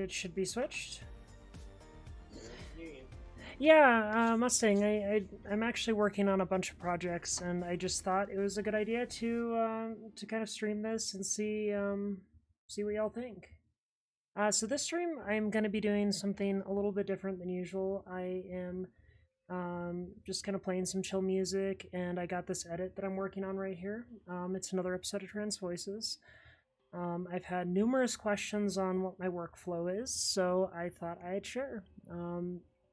it should be switched. Yeah, Mustang. I'm actually working on a bunch of projects, and I just thought it was a good idea to kind of stream this and see what y'all think. So this stream, I'm going to be doing something a little bit different than usual. I am just kind of playing some chill music, and I got this edit that I'm working on right here. It's another episode of Trans Voices. I've had numerous questions on what my workflow is, so I thought I'd share.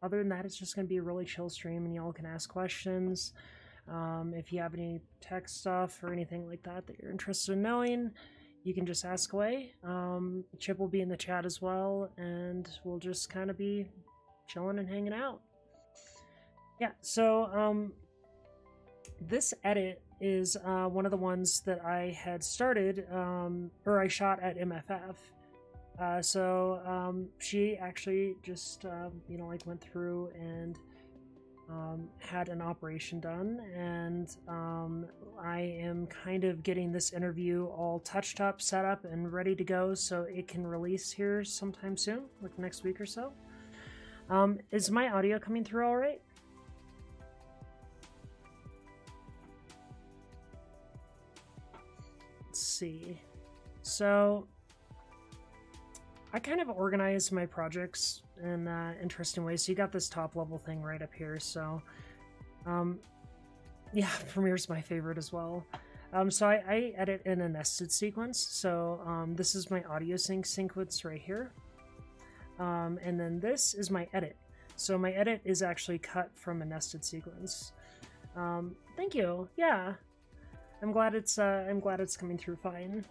Other than that, it's just going to be a really chill stream, and y'all can ask questions. If you have any tech stuff or anything like that that you're interested in knowing, you can just ask away. Chip will be in the chat as well, and we'll just kind of be chilling and hanging out. Yeah, so this edit is one of the ones that I had started, or I shot at MFF. So she actually just, you know, like went through and had an operation done, and I am kind of getting this interview all touched up, set up, and ready to go, so it can release here sometime soon, like next week or so. Is my audio coming through all right? Let's see. So I kind of organize my projects in interesting ways. So you got this top level thing right up here. So, yeah, Premiere's my favorite as well. So I edit in a nested sequence. So this is my audio sync sequence right here. And then this is my edit. So my edit is actually cut from a nested sequence. Thank you. Yeah. I'm glad it's coming through fine.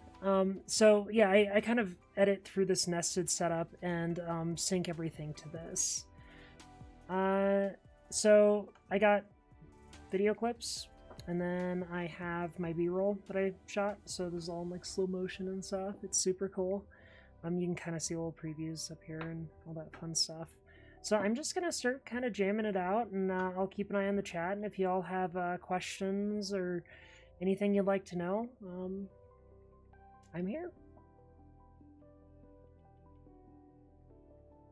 So yeah, I kind of edit through this nested setup and sync everything to this. So I got video clips, and then I have my B-roll that I shot. So this is all in like slow motion and stuff. It's super cool. You can kind of see little previews up here and all that fun stuff. So I'm just gonna start kind of jamming it out, and I'll keep an eye on the chat. And if y'all have questions or anything you'd like to know, I'm here.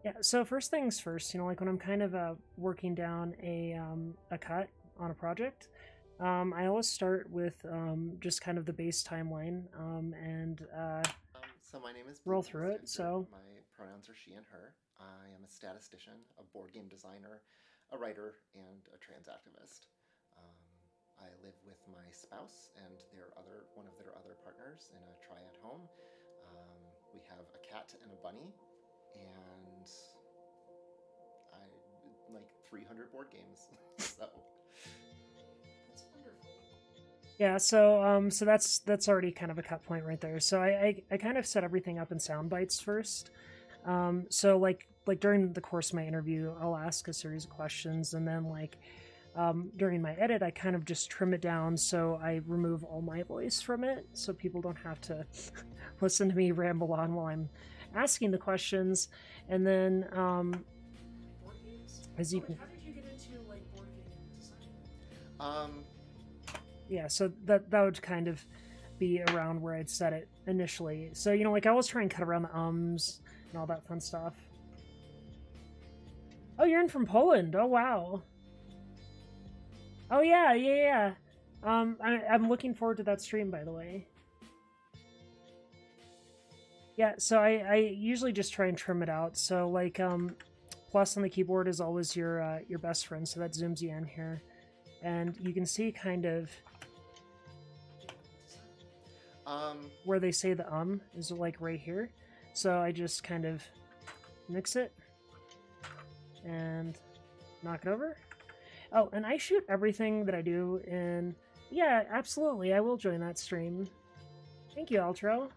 Yeah, so first things first, you know, like when I'm kind of working down a cut on a project, I always start with just kind of the base timeline and so my name is roll through it. So my pronouns are she and her. I am a statistician, a board game designer, a writer, and a trans activist. I live with my spouse and one of their other partners in a triad home. We have a cat and a bunny, and I like 300 board games. So that's wonderful. Yeah, so that's already kind of a cut point right there. So I kind of set everything up in sound bites first. So like during the course of my interview, I'll ask a series of questions, and then like during my edit, I kind of just trim it down, so I remove all my voice from it, so people don't have to listen to me ramble on while I'm asking the questions. And then, as you can, how did you get into like board game design? Yeah, so that would kind of be around where I'd set it initially. So you know, like I always try and cut around the ums and all that fun stuff. Oh, you're in from Poland. Oh wow. Oh yeah. I'm looking forward to that stream, by the way. Yeah, so I usually just try and trim it out. So like plus on the keyboard is always your best friend, so that zooms you in here, and you can see kind of where they say the is like right here. So I just kind of mix it and knock it over. Oh, and I shoot everything that I do in... Yeah, absolutely, I will join that stream. Thank you, Altro.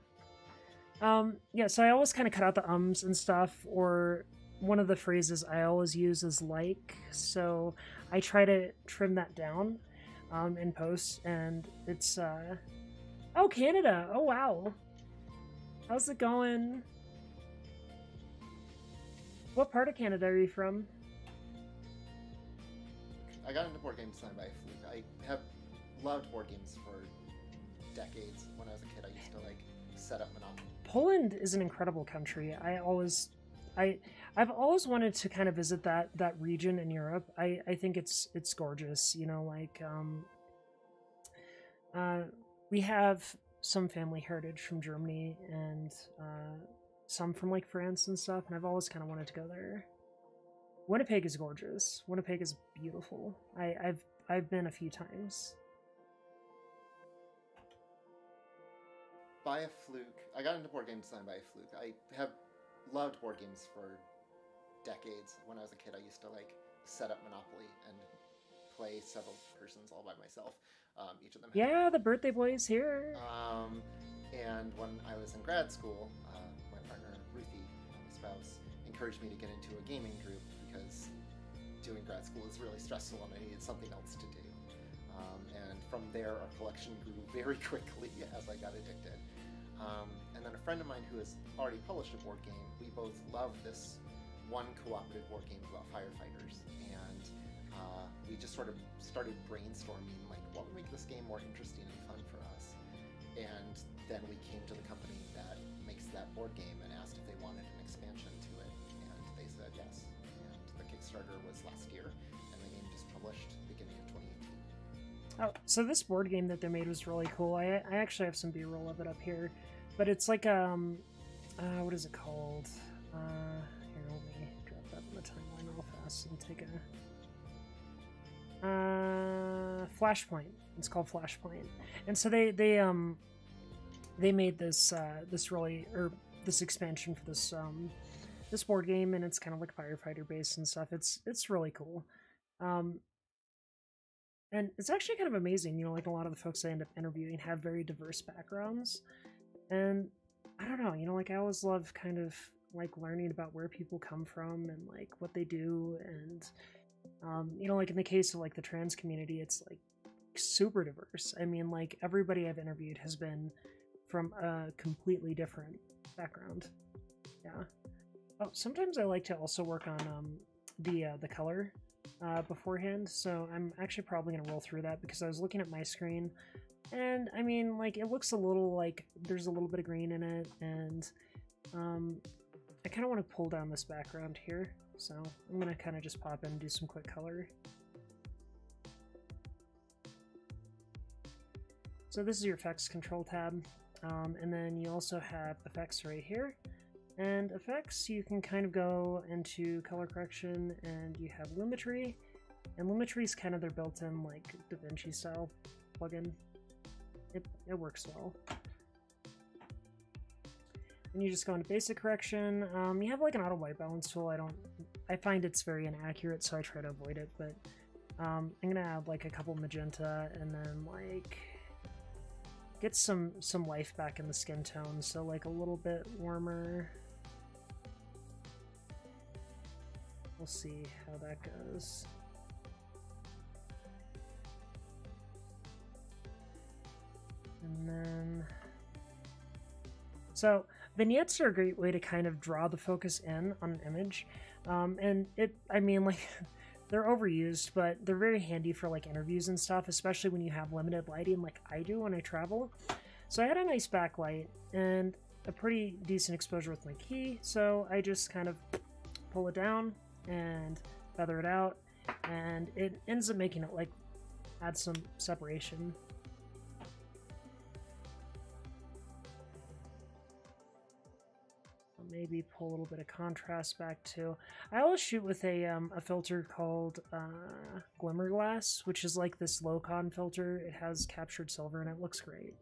Yeah, so I always kind of cut out the ums and stuff, or one of the phrases I always use is like, so I try to trim that down in post, and it's... Oh, Canada! Oh, wow! How's it going? What part of Canada are you from? I got into board game design by fluke. I have loved board games for decades. When I was a kid, I used to like set up Monopoly. Poland is an incredible country. I always I've always wanted to kind of visit that region in Europe. I think it's gorgeous. You know, like we have some family heritage from Germany and some from like France and stuff, and I've always kind of wanted to go there. Winnipeg is gorgeous. Winnipeg is beautiful. I've been a few times. By a fluke, I got into board game design by a fluke. I have loved board games for decades. When I was a kid, I used to like set up Monopoly and play several persons all by myself. Each of them. Yeah, the birthday boy is here. And when I was in grad school, my partner Ruthie, my spouse, encouraged me to get into a gaming group because doing grad school is really stressful and I needed something else to do. And from there, our collection grew very quickly as I got addicted. And then a friend of mine who has already published a board game, we both love this one cooperative board game about firefighters. And we just sort of started brainstorming, like, what would make this game more interesting and fun for us? And then we came to the company that makes that board game and asked if they wanted an expansion to it. And they said yes. And the Kickstarter was last year, and the game just published beginning of 2018. Oh, so this board game that they made was really cool. I actually have some B-roll of it up here, but it's like what is it called? Here, let me drop that on the timeline real fast and take a Flashpoint. It's called Flashpoint, and so they made this this expansion for this board game, and it's kind of like firefighter based and stuff. It's really cool. And it's actually kind of amazing, you know, like a lot of the folks I end up interviewing have very diverse backgrounds. And I don't know, you know, like I always love kind of like learning about where people come from and like what they do. And, you know, like in the case of like the trans community, it's like super diverse. I mean, like everybody I've interviewed has been from a completely different background. Yeah. Oh, sometimes I like to also work on the color beforehand, so I'm actually probably going to roll through that because I was looking at my screen and I mean, like, it looks a little like there's a little bit of green in it, and I kind of want to pull down this background here, so I'm going to kind of just pop in and do some quick color. So this is your effects control tab, and then you also have effects right here. And effects, you can kind of go into color correction, and you have Lumetri, and Lumetri is kind of their built-in like DaVinci style plugin. It works well. And you just go into basic correction. You have like an auto white balance tool. I find it's very inaccurate, so I try to avoid it. But I'm gonna add like a couple magenta, and then like get some life back in the skin tone. So like a little bit warmer. We'll see how that goes. And then, so vignettes are a great way to kind of draw the focus in on an image. And I mean, like, they're overused, but they're very handy for like interviews and stuff, especially when you have limited lighting like I do when I travel. So I had a nice backlight and a pretty decent exposure with my key, so I just kind of pull it down and feather it out, and it ends up making it like add some separation. I'll maybe pull a little bit of contrast back too. I always shoot with a filter called Glimmer Glass, which is like this low con filter. It has captured silver and it looks great.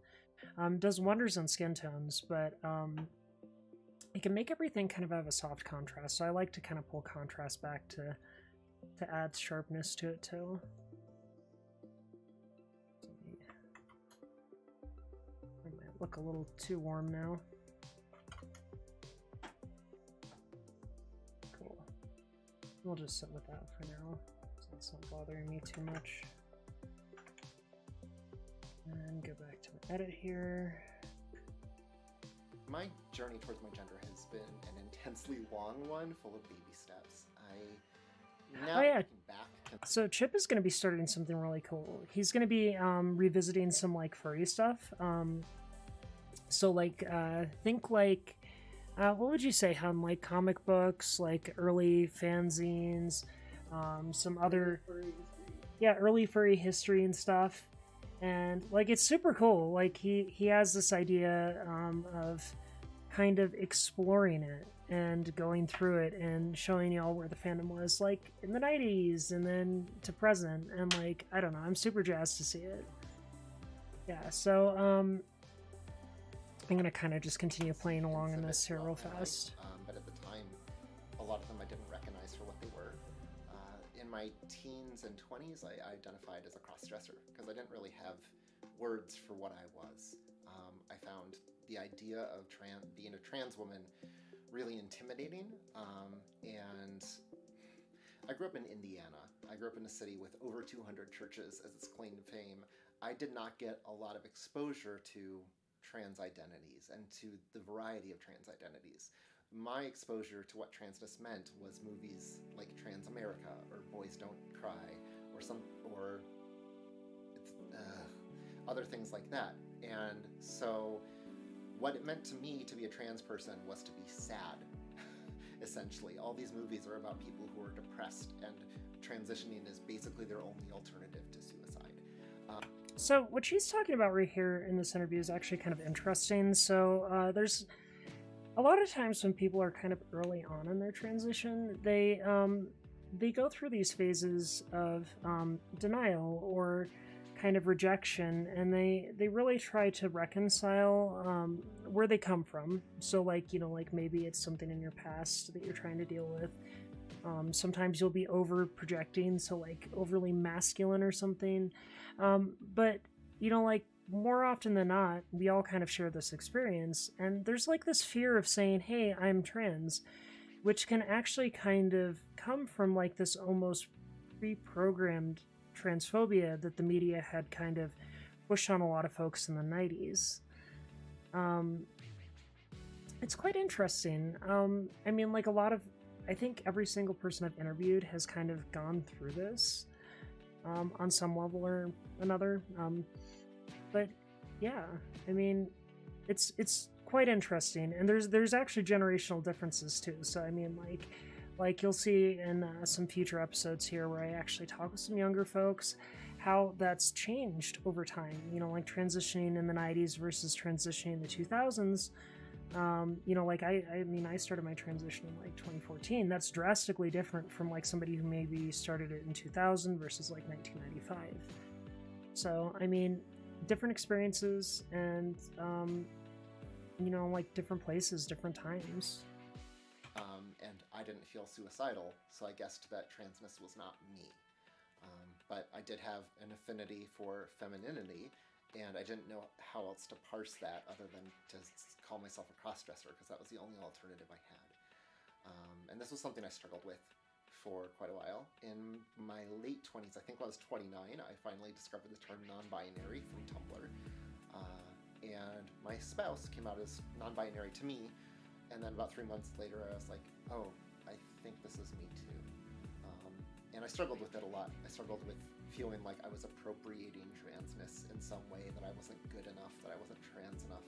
Does wonders on skin tones, but it can make everything kind of have a soft contrast, so I like to kind of pull contrast back to add sharpness to it too. It might look a little too warm now. Cool. We'll just sit with that for now, so it's not bothering me too much. And go back to my edit here. My journey towards my gender has been an intensely long one, full of baby steps. Now looking back. So Chip is going to be starting something really cool. He's going to be revisiting some like furry stuff. So like think like What would you say, Hun? Like comic books, like early fanzines, some other, yeah, early furry history and stuff. And like it's super cool. Like he has this idea of kind of exploring it and going through it and showing y'all where the fandom was like in the 90s and then to present. And like I don't know, I'm super jazzed to see it. Yeah, so I'm gonna kind of just continue playing along in this here real fast. But at the time, a lot of them I didn't recognize for what they were. In my teens and 20s, I identified as a cross-dresser because I didn't really have words for what I was. I found the idea of being a trans woman really intimidating, and I grew up in Indiana. I grew up in a city with over 200 churches as its claim to fame. I did not get a lot of exposure to trans identities and to the variety of trans identities. My exposure to what transness meant was movies like Trans America or Boys Don't Cry or other things like that. And so what it meant to me to be a trans person was to be sad, essentially. All these movies are about people who are depressed, and transitioning is basically their only alternative to suicide. So what she's talking about right here in this interview is actually kind of interesting. So there's a lot of times when people are kind of early on in their transition, they go through these phases of denial or kind of rejection, and they really try to reconcile where they come from. So like, you know, like maybe it's something in your past that you're trying to deal with. Sometimes you'll be over projecting, so like overly masculine or something. But you know, like more often than not, we all kind of share this experience, and there's like this fear of saying, hey, I'm trans, which can actually kind of come from like this almost pre-programmed transphobia that the media had kind of pushed on a lot of folks in the 90s. It's quite interesting. I mean, like I think every single person I've interviewed has kind of gone through this on some level or another. But yeah, I mean, it's quite interesting, and there's actually generational differences too. So I mean, like you'll see in some future episodes here where I actually talk with some younger folks how that's changed over time. You know, like transitioning in the 90s versus transitioning in the 2000s. You know, like I mean, I started my transition in like 2014. That's drastically different from like somebody who maybe started it in 2000 versus like 1995. So, I mean, different experiences and, you know, like different places, different times. And I didn't feel suicidal, so I guessed that transness was not me. But I did have an affinity for femininity, and I didn't know how else to parse that other than to call myself a crossdresser, because that was the only alternative I had. And this was something I struggled with for quite a while. In my late 20s, I think when I was 29, I finally discovered the term non-binary from Tumblr. And my spouse came out as non-binary to me, and then about 3 months later I was like, oh, I think this is me too. And I struggled with it a lot. I struggled with feeling like I was appropriating transness in some way, that I wasn't good enough, that I wasn't trans enough.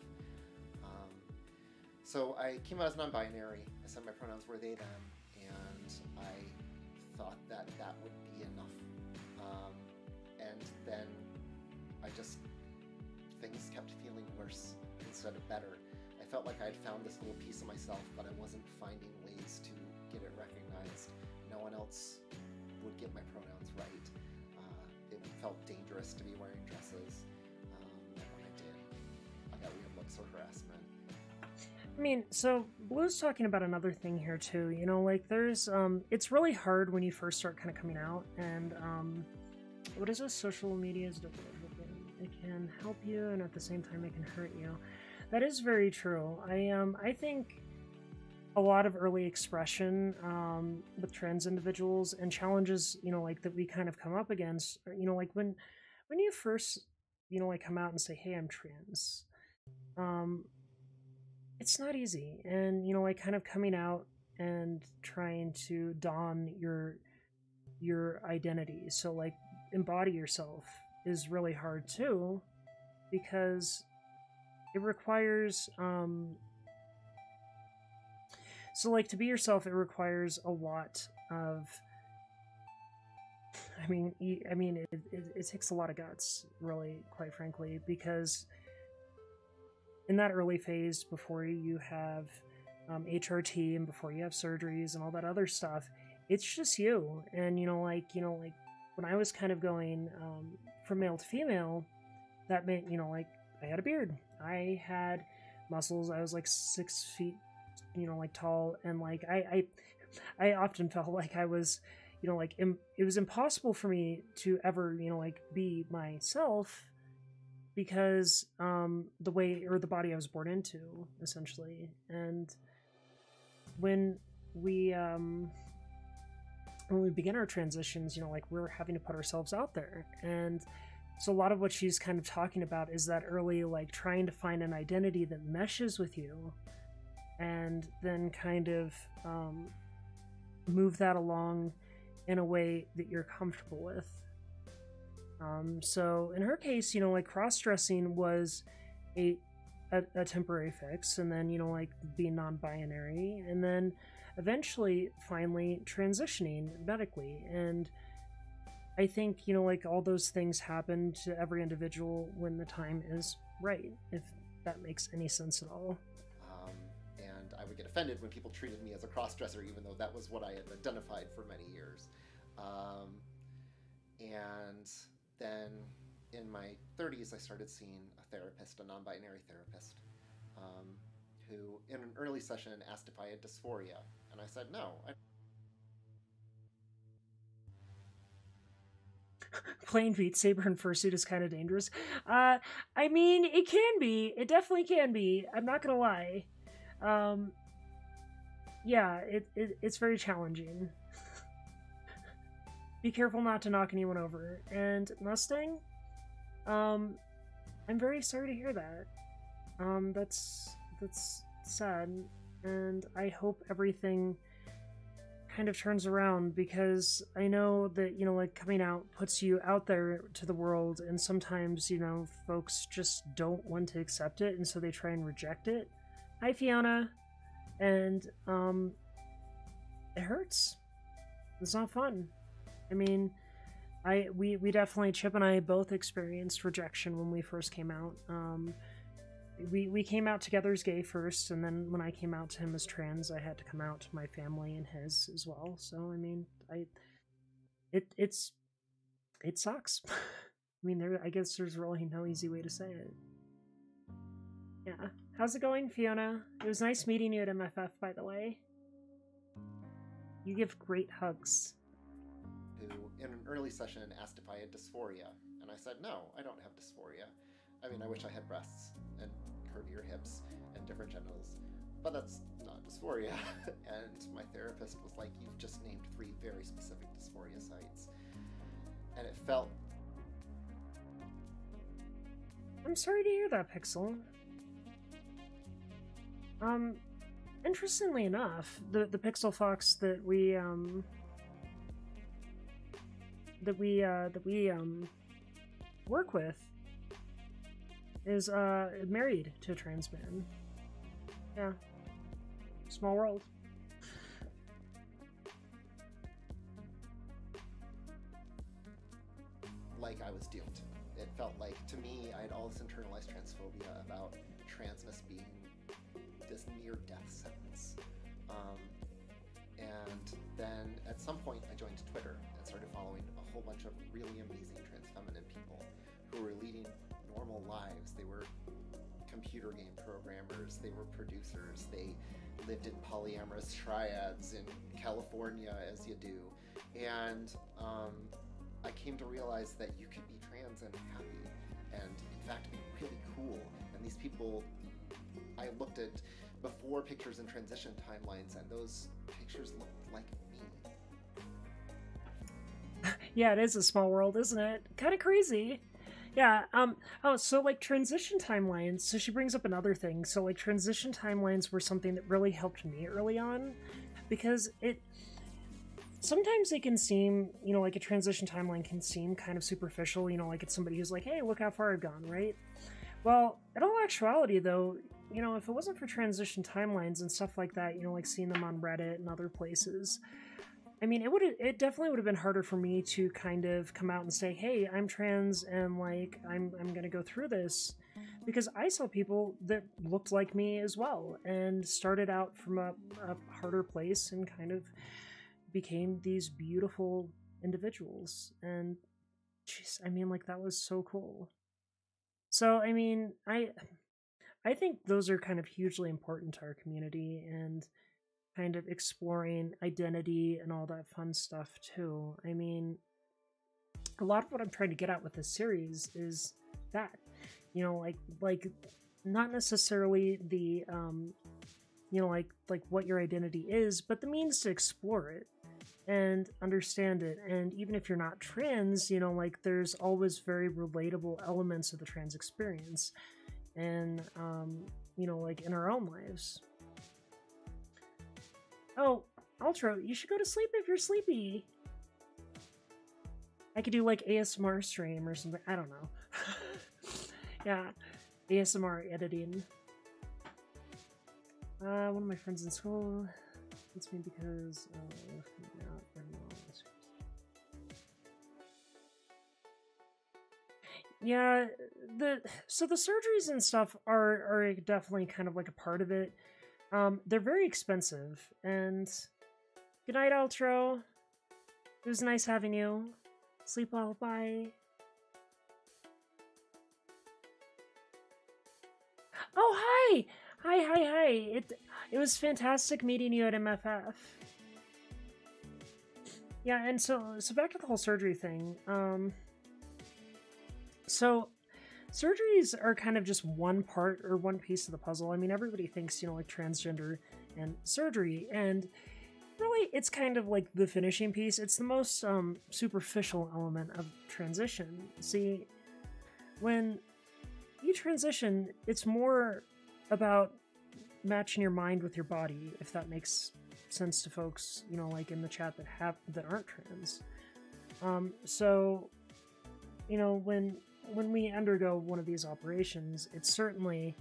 So I came out as non-binary. I said my pronouns were they, them, and I thought that that would be enough. And then things kept feeling worse instead of better. I felt like I'd found this little piece of myself, but I wasn't finding ways to get it recognized. No one else would get my pronouns right. It felt dangerous to be wearing dresses, and when I did, I got weird looks or harassment. I mean, so Blue's talking about another thing here too, you know, like there's, it's really hard when you first start kind of coming out, and, what is this? Social media is different. It can help you, and at the same time it can hurt you. That is very true. I think a lot of early expression with trans individuals and challenges, you know, like that we kind of come up against, you know, like when you first, you know, like come out and say, hey, I'm trans, it's not easy. And, you know, like kind of coming out and trying to don your identity, so like embody yourself, is really hard too, because it requires So, like, to be yourself, it requires a lot of... I mean, it takes a lot of guts, really, quite frankly, because in that early phase, before you have HRT and before you have surgeries and all that other stuff, it's just you. And, like, when I was kind of going from male to female, that meant, like, I had a beard. I had muscles. I was, like, 6 feet, like, tall. And, like, I often felt like I was, like, it was impossible for me to ever, like, be myself because the way, or the body I was born into, essentially. And when we begin our transitions, like, we're having to put ourselves out there. And so a lot of what she's kind of talking about is that early, like, trying to find an identity that meshes with you and then kind of move that along in a way that you're comfortable with. So in her case, like, cross-dressing was a temporary fix, and then, like, being non-binary, and then eventually, finally, transitioning medically. And I think, like, all those things happen to every individual when the time is right, if that makes any sense at all. And I would get offended when people treated me as a cross-dresser, even though that was what I had identified for many years. And then in my 30s, I started seeing a therapist, a non-binary therapist, who in an early session asked if I had dysphoria. And I said, no. Playing Beat Saber in fursuit is kind of dangerous. I mean, it can be. It definitely can be. I'm not gonna lie. Yeah, it's very challenging. Be careful not to knock anyone over. And Mustang, I'm very sorry to hear that. That's sad, and I hope everything kind of turns around, because I know that, like, coming out puts you out there to the world, and sometimes, folks just don't want to accept it, and so they try and reject it. Hi, Fiona. And it hurts. It's not fun. I mean, we definitely, Chip and I both experienced rejection when we first came out. We came out together as gay first, and then when I came out to him as trans, I had to come out to my family and his as well. So, I mean, it sucks. I mean, I guess there's really no easy way to say it. Yeah. How's it going, Fiona? It was nice meeting you at MFF, by the way. You give great hugs. Who, in an early session, asked if I had dysphoria. And I said, no, I don't have dysphoria. I mean, I wish I had breasts and curvier hips and different genitals, but that's not dysphoria. And my therapist was like, you've just named 3 very specific dysphoria sites. And it felt... I'm sorry to hear that, Pixel. Interestingly enough, the Pixel Fox that we work with is married to a trans man. Yeah. Small world. Like I was doomed. It felt like, to me, I had all this internalized transphobia about transness being this near-death sentence. And then at some point I joined Twitter and started following a whole bunch of really amazing trans feminine people who were leading normal lives. They were computer game programmers, they were producers, they lived in polyamorous triads in California, as you do. And I came to realize that you could be trans and happy, and in fact be really cool. And these people, I looked at before pictures and transition timelines, and those pictures looked like me. Yeah, it is a small world, isn't it? Kind of crazy. Yeah, so, like, transition timelines, so she brings up another thing. So, like, transition timelines were something that really helped me early on, because sometimes they can seem, like a transition timeline can seem kind of superficial, like it's somebody who's like, hey, look how far I've gone, right? Well, in all actuality, though, you know, if it wasn't for transition timelines and stuff like that, you know, like seeing them on Reddit and other places, I mean, it definitely would have been harder for me to kind of come out and say, hey, I'm trans and like I'm gonna go through this, because I saw people that looked like me as well and started out from a harder place and kind of became these beautiful individuals. And jeez, I mean, like that was so cool. So I mean, I think those are kind of hugely important to our community and kind of exploring identity and all that fun stuff too. I mean, a lot of what I'm trying to get at with this series is that, you know, like not necessarily the you know, like what your identity is, but the means to explore it and understand it. And even if you're not trans, you know, like there's always very relatable elements of the trans experience, and you know, like in our own lives. Oh, Ultra, you should go to sleep if you're sleepy. I could do like ASMR stream or something. I don't know. Yeah, ASMR editing. One of my friends in school hates me because yeah, so the surgeries and stuff are definitely kind of like a part of it. They're very expensive, and good night, Ultro. It was nice having you. Sleep well, bye. Oh, hi! Hi. It was fantastic meeting you at MFF. Yeah, and so back to the whole surgery thing. So surgeries are kind of just one part or one piece of the puzzle. I mean, everybody thinks, you know, like transgender and surgery, and really it's kind of like the finishing piece. It's the most superficial element of transition. See, when you transition, it's more about matching your mind with your body, if that makes sense to folks, you know, like in the chat that aren't trans. So, you know, when we undergo one of these operations, it certainly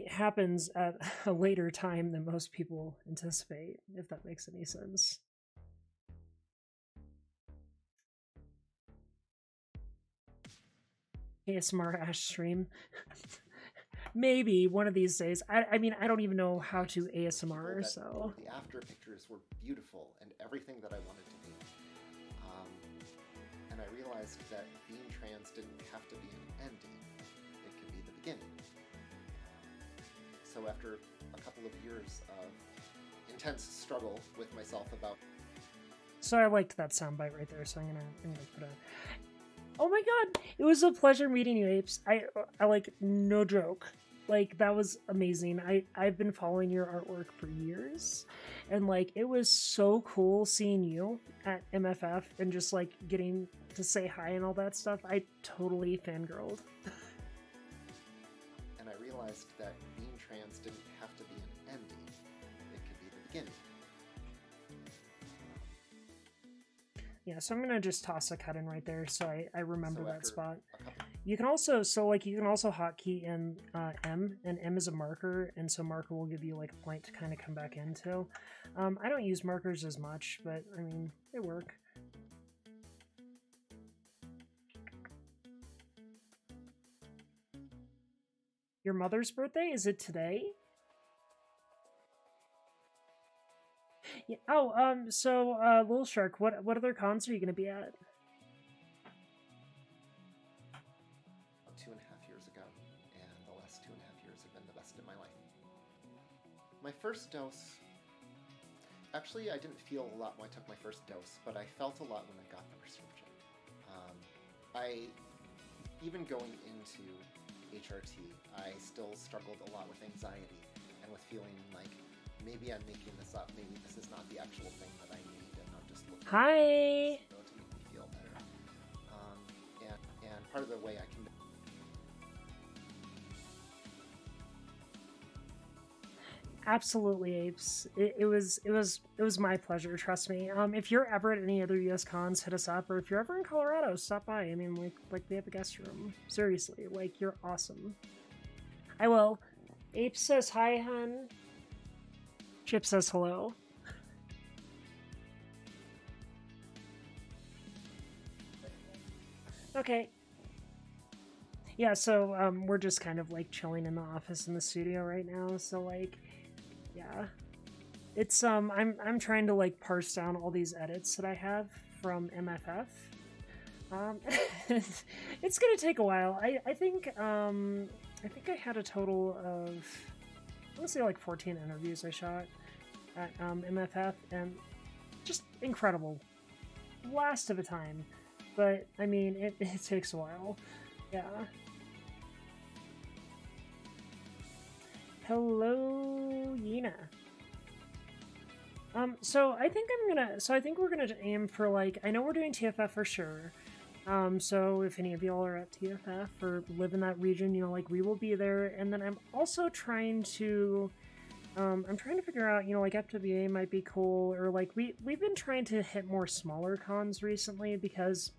happens at a later time than most people anticipate, if that makes any sense. ASMR Ash stream. Maybe one of these days. I mean, I don't even know how to ASMR, so... The after pictures were beautiful and everything that I wanted to be. And I realized that being trans didn't have to be an ending. It could be the beginning. So after a couple of years of intense struggle with myself about... So I liked that soundbite right there, so I'm gonna put a... Oh my god! It was a pleasure meeting you, Apes. I like, no joke. Like, that was amazing. I've been following your artwork for years, and like, it was so cool seeing you at MFF and just like getting to say hi and all that stuff. I totally fangirled. And I realized that being trans didn't have to be an ending. It could be the beginning. Yeah, so I'm gonna just toss a cut in right there so I remember that spot. You can also, hotkey in M, and M is a marker, and so marker will give you like a point to kind of come back into. I don't use markers as much, but I mean, they work. Your mother's birthday? Is it today? Yeah. Oh, so, Lil Shark, what other cons are you gonna be at? 2.5 years ago, and the last 2.5 years have been the best in my life. My first dose... Actually, I didn't feel a lot when I took my first dose, but I felt a lot when I got the prescription. Even going into HRT, I still struggled a lot with anxiety, and with feeling like, maybe I'm making this up, maybe this is not the actual thing that I need, and I'm just looking Hi! to make me feel better. And part of the way I can... Absolutely, Apes. It was my pleasure. Trust me. If you're ever at any other US cons, hit us up, or if you're ever in Colorado, stop by. I mean, like we have a guest room. Seriously, like you're awesome. I will. Ape says hi, hun. Chip says hello. Okay. Yeah, so we're just kind of like chilling in the office in the studio right now. So like, yeah, it's I'm trying to like parse down all these edits that I have from MFF. It's gonna take a while. I think I had a total of, I want to say like 14 interviews I shot at MFF, and just incredible, blast of a time. But I mean, it takes a while. Yeah. Hello, Yina. So I think we're gonna aim for like, I know we're doing TFF for sure. So if any of y'all are at TFF or live in that region, you know, like we will be there. And then I'm also trying to, figure out, you know, like FWA might be cool, or like we've been trying to hit more smaller cons recently because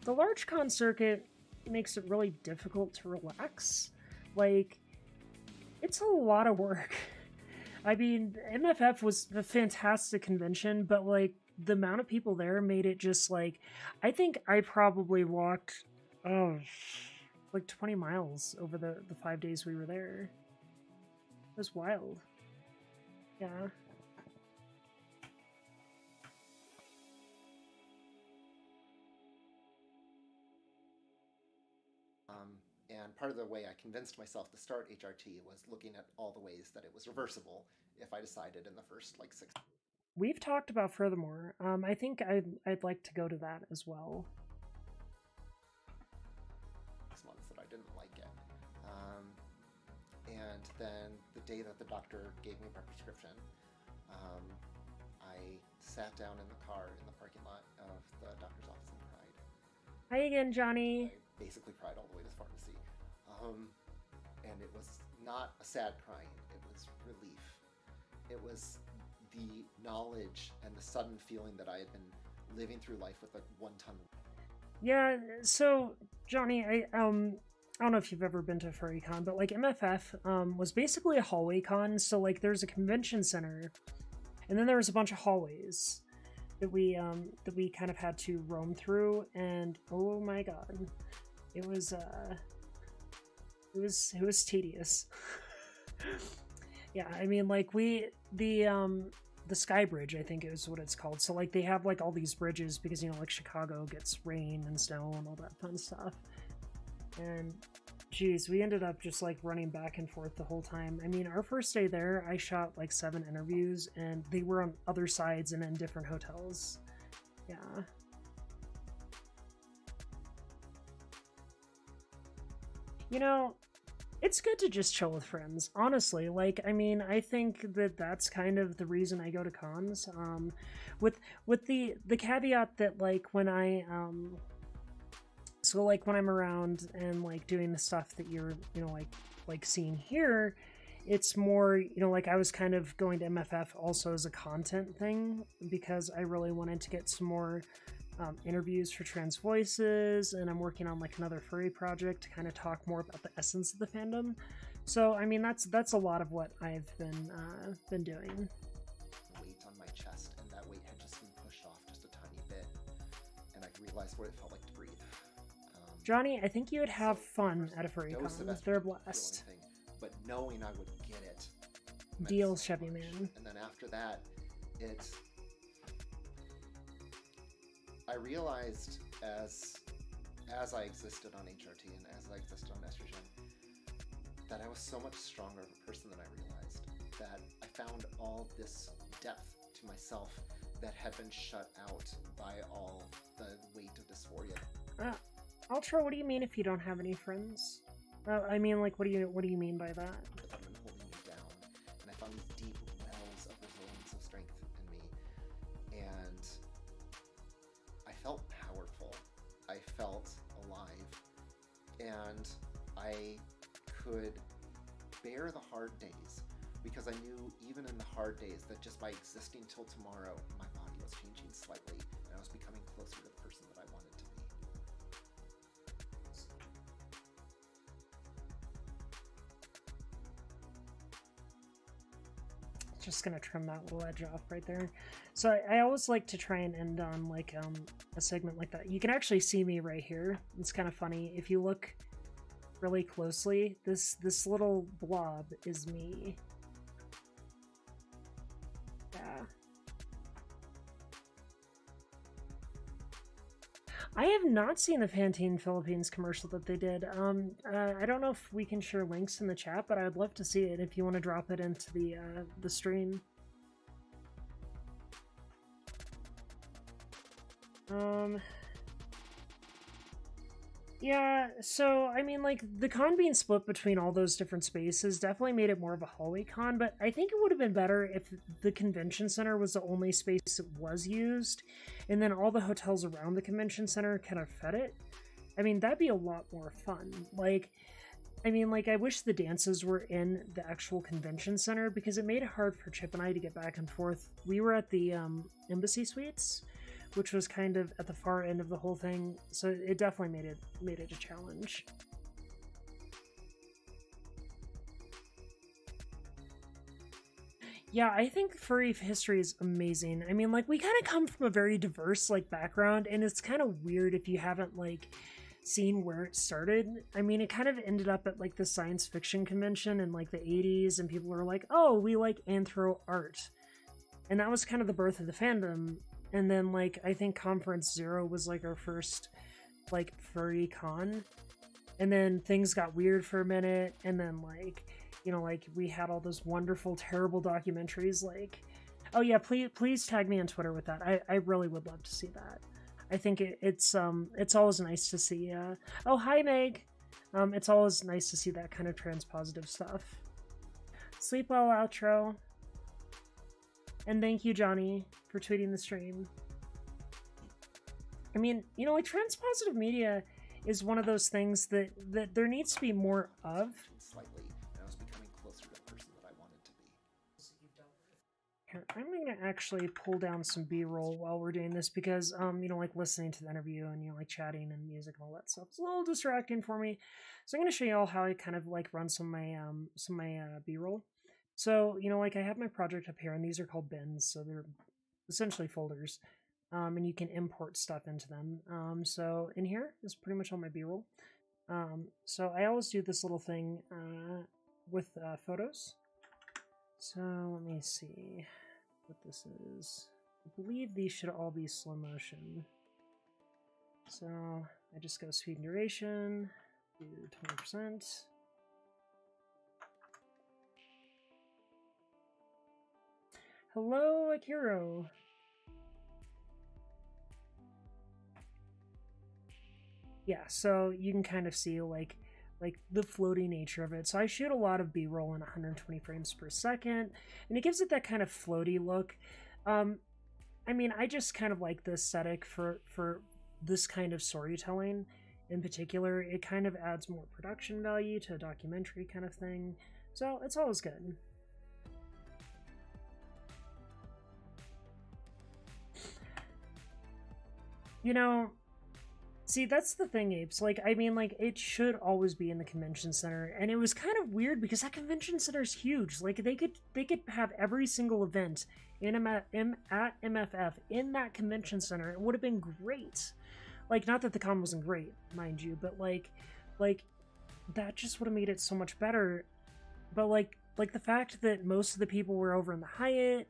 the large con circuit makes it really difficult to relax. Like, it's a lot of work. I mean, MFF was a fantastic convention, but like the amount of people there made it just like, I think I probably walked like 20 miles over the 5 days we were there. It was wild. Yeah. And part of the way I convinced myself to start HRT was looking at all the ways that it was reversible if I decided in the first like 6. We've talked about furthermore. I think I'd like to go to that as well. 6 months that I didn't like it. And then the day that the doctor gave me my prescription, I sat down in the car in the parking lot of the doctor's office and cried. Hi again, Johnny. I basically cried all the way to the pharmacy. And it was not a sad crying, it was relief. It was the knowledge and the sudden feeling that I had been living through life with a 1-ton. Yeah, so Johnny, I don't know if you've ever been to FurryCon, but like MFF was basically a hallway con. So like there's a convention center, and then there was a bunch of hallways that we kind of had to roam through, and oh my god, it was tedious. Yeah, I mean, like the Sky Bridge, I think is what it's called. So like they have like all these bridges because, you know, like Chicago gets rain and snow and all that fun stuff. And geez, we ended up just like running back and forth the whole time. I mean, our first day there, I shot like 7 interviews, and they were on other sides and in different hotels. Yeah. You know, it's good to just chill with friends, honestly. Like, I mean, I think that that's kind of the reason I go to cons. With the caveat that like when I so like when I'm around and like doing the stuff that you're, you know, like seeing here, it's more, you know, like I was kind of going to MFF also as a content thing because I really wanted to get some more interviews for trans voices, and I'm working on like another furry project to kind of talk more about the essence of the fandom. So I mean, that's a lot of what I've been doing. Weight on my chest, and that weight had just been pushed off just a tiny bit, and I realized what it felt like to breathe. Johnny, I think you would have fun at a furry con. They're a blast. But knowing I would get it. Deals, Chevy man. And then after that, I realized as I existed on HRT and as I existed on estrogen, that I was so much stronger of a person than I realized. That I found all this depth to myself that had been shut out by all the weight of dysphoria. Ultra, what do you mean if you don't have any friends? I mean, like, what do you mean by that? That have been holding me down, and I found these deep wells of resilience of strength in me, and I felt powerful. I felt alive, and I could bear the hard days because I knew even in the hard days that just by existing till tomorrow, my body was changing slightly, and I was becoming closer to the person that I wanted to be. Just gonna trim that little edge off right there. So I always like to try and end on like a segment like that. You can actually see me right here. It's kind of funny if you look really closely. This little blob is me. Yeah. I have not seen the Pantene Philippines commercial that they did. I don't know if we can share links in the chat, but I'd love to see it if you want to drop it into the stream. Yeah, so, I mean, like, the con being split between all those different spaces definitely made it more of a hallway con, but I think it would have been better if the convention center was the only space that was used, and then all the hotels around the convention center kind of fed it. I mean, that'd be a lot more fun. Like, I mean, like, I wish the dances were in the actual convention center, because it made it hard for Chip and I to get back and forth. We were at the Embassy Suites, which was kind of at the far end of the whole thing, so it definitely made it a challenge. Yeah, I think furry history is amazing. I mean, like, we kind of come from a very diverse, like, background, and it's kind of weird if you haven't, like, seen where it started. I mean, it kind of ended up at, like, the science fiction convention in, like, the 80s, and people were like, oh, we like anthro art. And that was kind of the birth of the fandom. And then, like, I think Conference Zero was, like, our first, like, furry con. And then things got weird for a minute, and then, like, you know, like, we had all those wonderful, terrible documentaries, like... Oh, yeah, please tag me on Twitter with that. I really would love to see that. I think it's always nice to see... Oh, hi, Meg! It's always nice to see that kind of transpositive stuff. Sleep well, outro. And thank you, Johnny, for tweeting the stream. I mean, you know, like, transpositive media is one of those things that there needs to be more of. Slightly, and I was becoming closer to the person that I wanted to be. Here, I'm going to actually pull down some B-roll while we're doing this because, you know, like, listening to the interview and, you know, like, chatting and music and all that stuff is a little distracting for me. So I'm going to show you all how I kind of, like, run some of my B-roll. So, you know, like, I have my project up here, and these are called bins, so they're essentially folders, and you can import stuff into them. So in here is pretty much all my B-roll. So I always do this little thing with photos. So let me see what this is. I believe these should all be slow motion. So I just go speed and duration, do 20%. Hello, Akiro. Yeah, so you can kind of see like the floaty nature of it. So I shoot a lot of B-roll in 120 frames per second, and it gives it that kind of floaty look. I mean, I just kind of like the aesthetic for this kind of storytelling in particular. It kind of adds more production value to a documentary kind of thing. So it's always good. You know, see, that's the thing, Apes. Like, I mean, like, it should always be in the convention center, and it was kind of weird because that convention center is huge. Like, they could have every single event at MFF in that convention center. It would have been great. Like, not that the con wasn't great, mind you, but like that just would have made it so much better. But like the fact that most of the people were over in the Hyatt.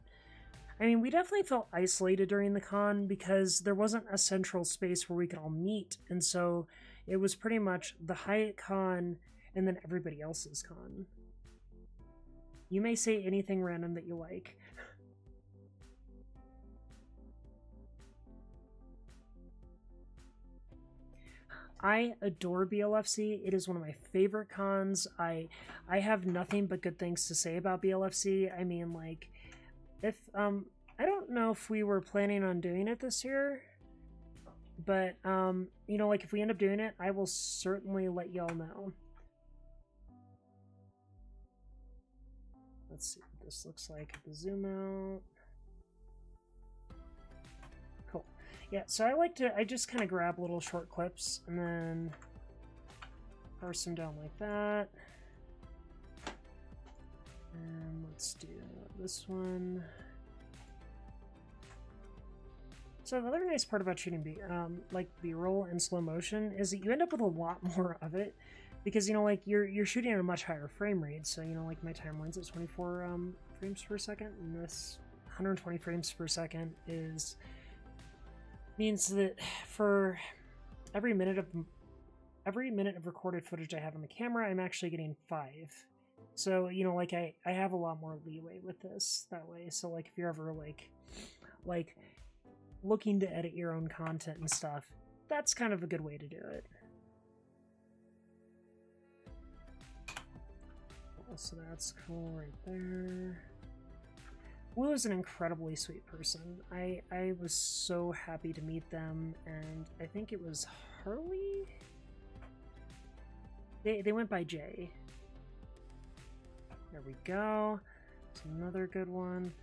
I mean, we definitely felt isolated during the con because there wasn't a central space where we could all meet. And so it was pretty much the Hyatt con and then everybody else's con. You may say anything random that you like. I adore BLFC. It is one of my favorite cons. I have nothing but good things to say about BLFC. I mean, like... If, I don't know if we were planning on doing it this year, but, you know, like, if we end up doing it, I will certainly let y'all know. let's see what this looks like at the zoom out. Cool. Yeah, so I just kind of grab little short clips and then parse them down like that. And let's do this one. So the other nice part about shooting B-roll in slow motion is that you end up with a lot more of it, because, you know, like, you're shooting at a much higher frame rate. So, you know, like, my timeline's at 24 frames per second, and this 120 frames per second means that for every minute of recorded footage I have on the camera, I'm actually getting 5. So, you know, like, I have a lot more leeway with this that way. So, like, if you're ever like looking to edit your own content and stuff, that's kind of a good way to do it. So that's cool right there. Wu is an incredibly sweet person. I was so happy to meet them, and I think it was Harley? They went by Jay. There we go. It's another good one.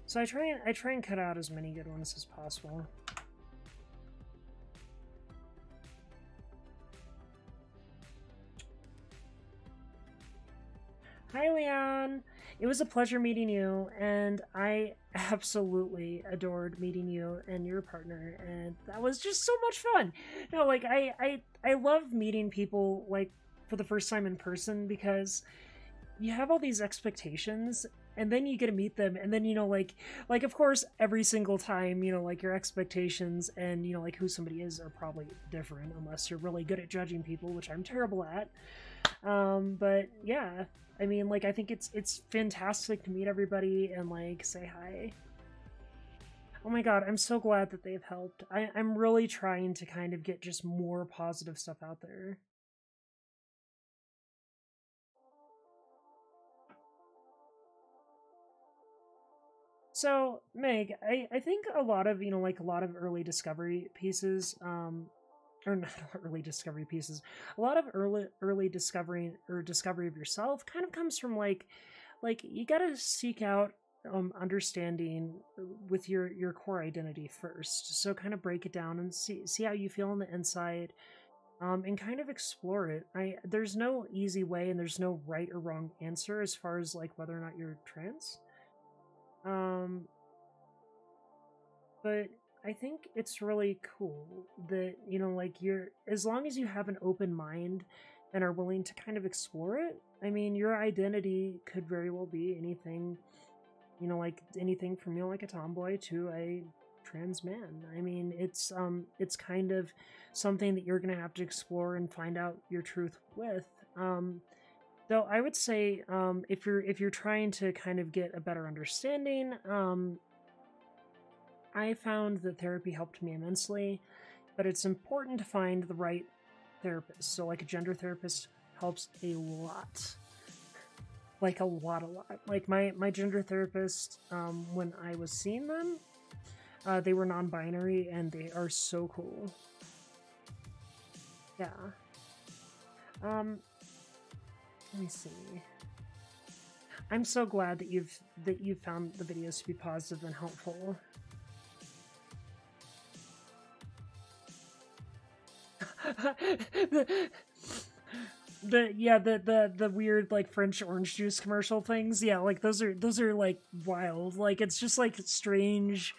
So I try and cut out as many good ones as possible. Hi, Leon! It was a pleasure meeting you, and I absolutely adored meeting you and your partner, and that was just so much fun! No, like, I love meeting people, like, for the first time in person, because you have all these expectations, and then you get to meet them, and then, you know, like of course, every single time, you know, like, your expectations and, you know, like, who somebody is are probably different, unless you're really good at judging people, which I'm terrible at. But yeah, I mean, like, I think it's fantastic to meet everybody and, like, say hi. Oh my god, I'm so glad that they've helped. I'm really trying to kind of get just more positive stuff out there. So, Meg, I think a lot of, you know, like, a lot of early discovery pieces, or not early discovery pieces, a lot of early discovery or discovery of yourself kind of comes from, like you gotta seek out understanding with your core identity first. So kind of break it down and see how you feel on the inside, and kind of explore it. There's no easy way and there's no right or wrong answer as far as, like, whether or not you're trans. But I think it's really cool that, you know, like, as long as you have an open mind and are willing to kind of explore it, I mean, your identity could very well be anything, you know, like, anything from, you know, like, a tomboy to a trans man. I mean, it's kind of something that you're gonna have to explore and find out your truth with. Though I would say, if you're trying to kind of get a better understanding, I found that therapy helped me immensely, but it's important to find the right therapist. So, like, a gender therapist helps a lot. Like, a lot. Like, my gender therapist, when I was seeing them, they were non-binary, and they are so cool. Yeah. Let me see. I'm so glad that you've found the videos to be positive and helpful. the weird, like, French orange juice commercial things. Yeah, like, those are like wild. Like, it's just like strange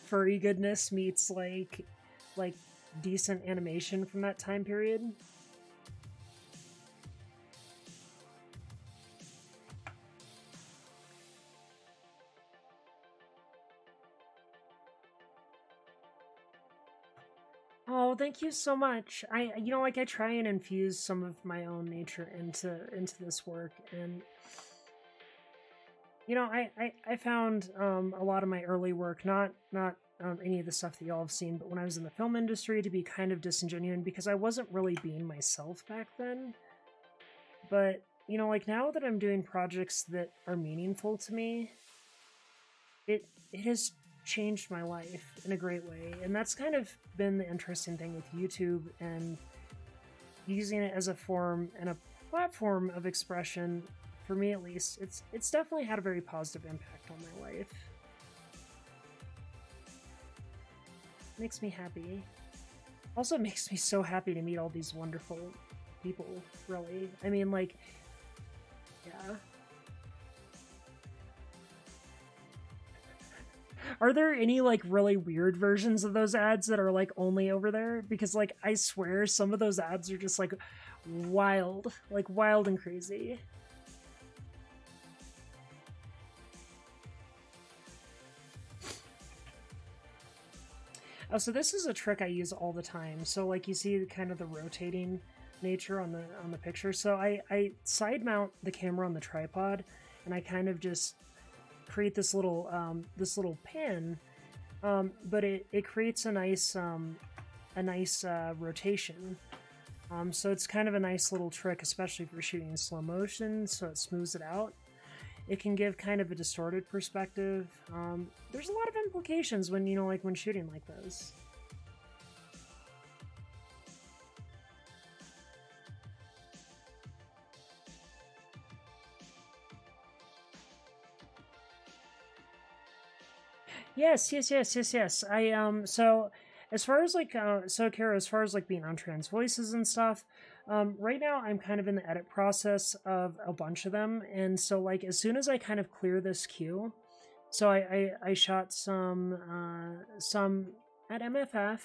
furry goodness meets like decent animation from that time period. Oh, thank you so much. You know, like, I try and infuse some of my own nature into this work, and, you know, I found a lot of my early work, not any of the stuff that y'all have seen, but when I was in the film industry, to be kind of disingenuous because I wasn't really being myself back then. But, you know, like, now that I'm doing projects that are meaningful to me, it has changed my life in a great way, and that's kind of been the interesting thing with YouTube and using it as a form and a platform of expression for me at least, it's definitely had a very positive impact on my life. Makes me happy. Also, it makes me so happy to meet all these wonderful people, really. I mean, like, yeah. Are there any, like, really weird versions of those ads that are, like, only over there? Because, like, I swear some of those ads are just, like, wild and crazy. Oh, so this is a trick I use all the time. So, like, you see kind of the rotating nature on the picture. So I side mount the camera on the tripod, and I kind of just create this little pin, but it creates a nice rotation. So it's kind of a nice little trick, especially if you're shooting in slow motion, so it smooths it out. It can give kind of a distorted perspective. There's a lot of implications when, you know, like when shooting like this. Yes. I so as far as like Kara, as far as like being on trans voices and stuff, right now I'm kind of in the edit process of a bunch of them, and so like as soon as I kind of clear this queue, so I shot some at MFF,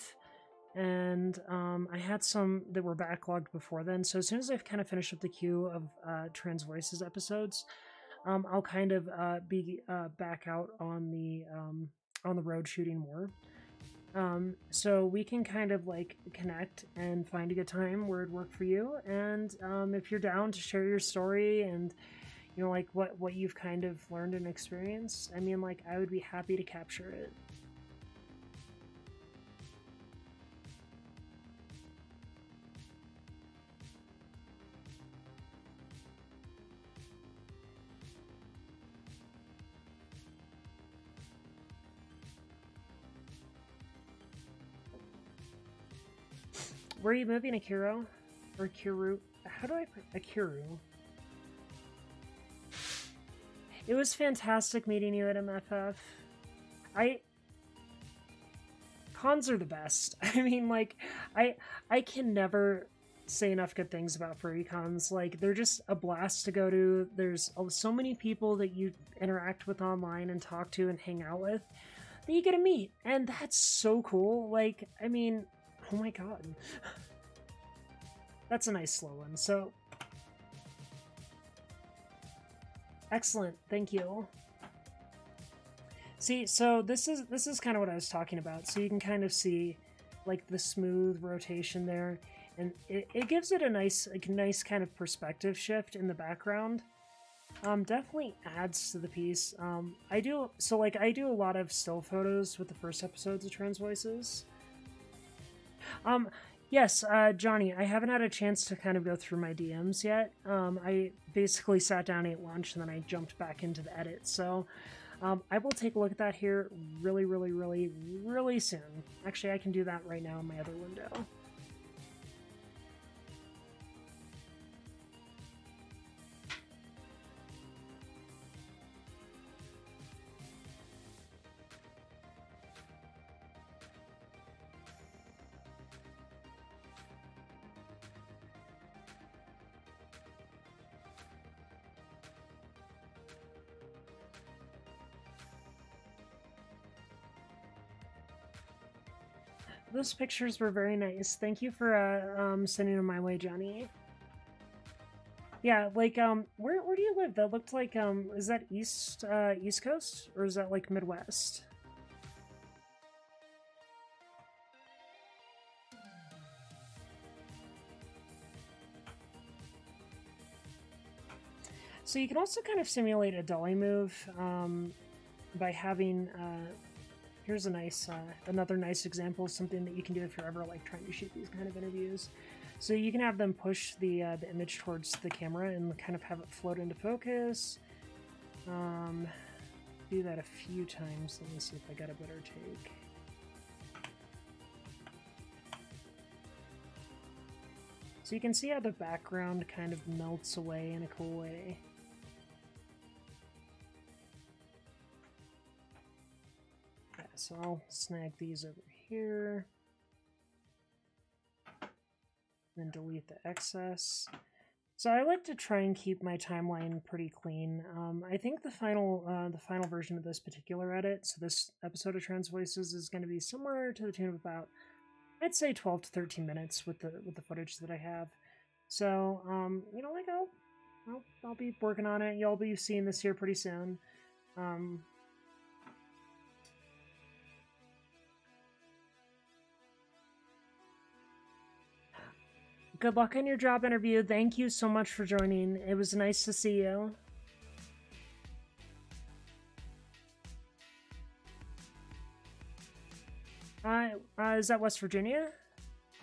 and I had some that were backlogged before then. So as soon as I've kind of finished up the queue of trans voices episodes, I'll kind of be back out on the road shooting more. So we can kind of like connect and find a good time where it'd work for you. And if you're down to share your story and, you know, like what you've kind of learned and experienced, I mean, like, I would be happy to capture it. Where are you moving, Akiro? Or Kiru? How do I... Akiru. It was fantastic meeting you at MFF. Cons are the best. I mean, like, I can never say enough good things about furry cons. Like, they're just a blast to go to. There's so many people that you interact with online and talk to and hang out with that you get to meet. And that's so cool. Like, I mean... Oh my god. That's a nice slow one. So, excellent. Thank you. See, so this is kind of what I was talking about. So you can kind of see like the smooth rotation there, and it gives it a nice kind of perspective shift in the background. Definitely adds to the piece. I do a lot of still photos with the first episodes of Trans Voices. Yes, Johnny, I haven't had a chance to kind of go through my DMs yet. I basically sat down, ate lunch, and then I jumped back into the edit. So, I will take a look at that here really soon. Actually, I can do that right now in my other window. Those pictures were very nice. Thank you for sending them my way, Johnny. Yeah, like where do you live? That looked like is that East Coast, or is that like Midwest? So you can also kind of simulate a dolly move by having here's a nice, another nice example of something that you can do if you're ever like trying to shoot these kind of interviews. So you can have them push the image towards the camera and kind of have it float into focus. Do that a few times. Let me see if I got a better take. So you can see how the background kind of melts away in a cool way. So I'll snag these over here. Then delete the excess. So I like to try and keep my timeline pretty clean. I think the final version of this particular edit, so this episode of Trans Voices, is going to be somewhere to the tune of about, I'd say 12 to 13 minutes with the footage that I have. So you know, like I'll be working on it. You'll be seeing this here pretty soon. Good luck on your job interview. Thank you so much for joining. It was nice to see you. Is that West Virginia?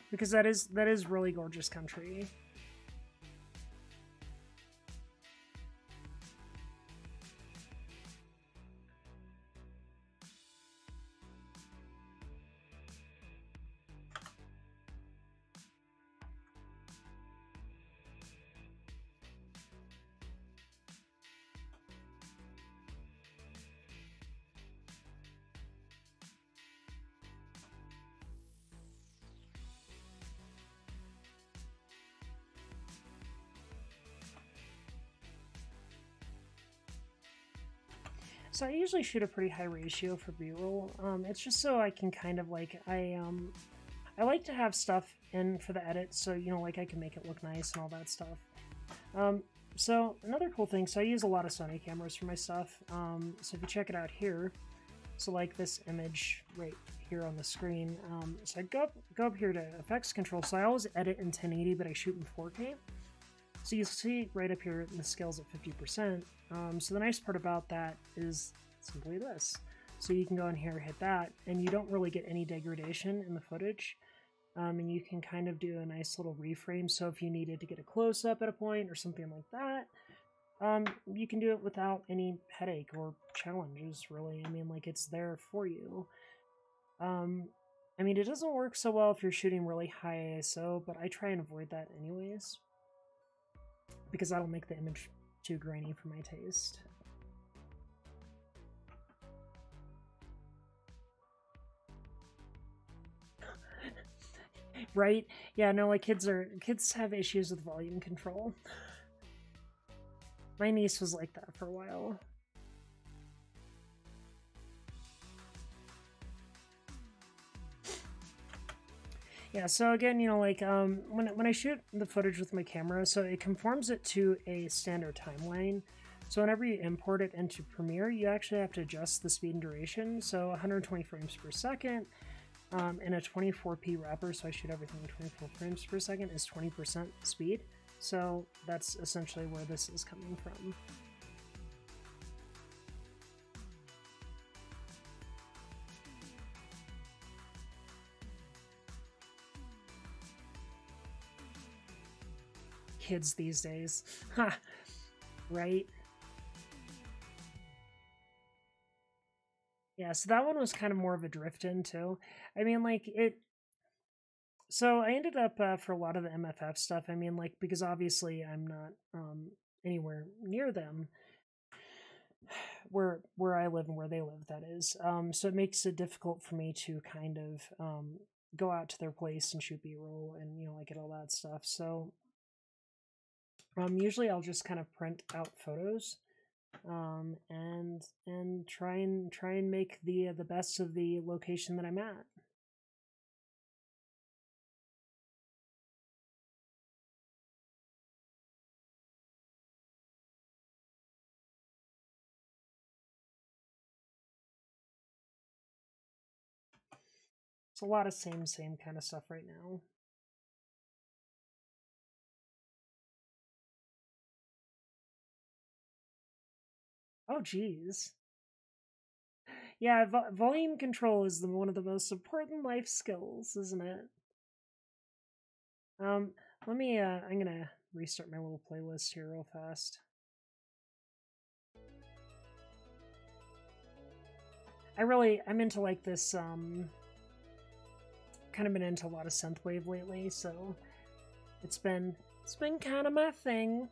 Because that is really gorgeous country. So I usually shoot a pretty high ratio for B-roll. It's just so I can kind of like, I like to have stuff in for the edit, so you know, like I can make it look nice and all that stuff. So another cool thing, so I use a lot of Sony cameras for my stuff. So if you check it out here, so like this image right here on the screen, so I go up here to effects control. So I always edit in 1080, but I shoot in 4K. So you see right up here, the scale's at 50%. So the nice part about that is simply this. So you can go in here, hit that, and you don't really get any degradation in the footage. And you can kind of do a nice little reframe. So if you needed to get a close-up at a point or something like that, you can do it without any headache or challenges, really. I mean, like, it's there for you. I mean, it doesn't work so well if you're shooting really high ISO, but I try and avoid that anyways, because that'll make the image too grainy for my taste. Right? Yeah, no, like kids have issues with volume control. My niece was like that for a while. Yeah, so again, you know, like when I shoot the footage with my camera, so it conforms it to a standard timeline. So whenever you import it into Premiere, you actually have to adjust the speed and duration. So 120 frames per second in a 24p wrapper, so I shoot everything at 24 frames per second, is 20% speed. So that's essentially where this is coming from. Kids these days. Ha! Right? Yeah, so that one was kind of more of a drift in too. I mean, like, it... So I ended up, for a lot of the MFF stuff, I mean, like, because obviously I'm not anywhere near them, where I live and where they live, that is. So it makes it difficult for me to kind of go out to their place and shoot B-roll and, you know, like, get all that stuff. So usually I'll just kind of print out photos and try and make the best of the location that I'm at. It's a lot of same kind of stuff right now. Oh, geez. Yeah, volume control is one of the most important life skills, isn't it? Let me, I'm gonna restart my little playlist here real fast. I'm into like this, kind of been into a lot of synthwave lately, so it's been kind of my thing.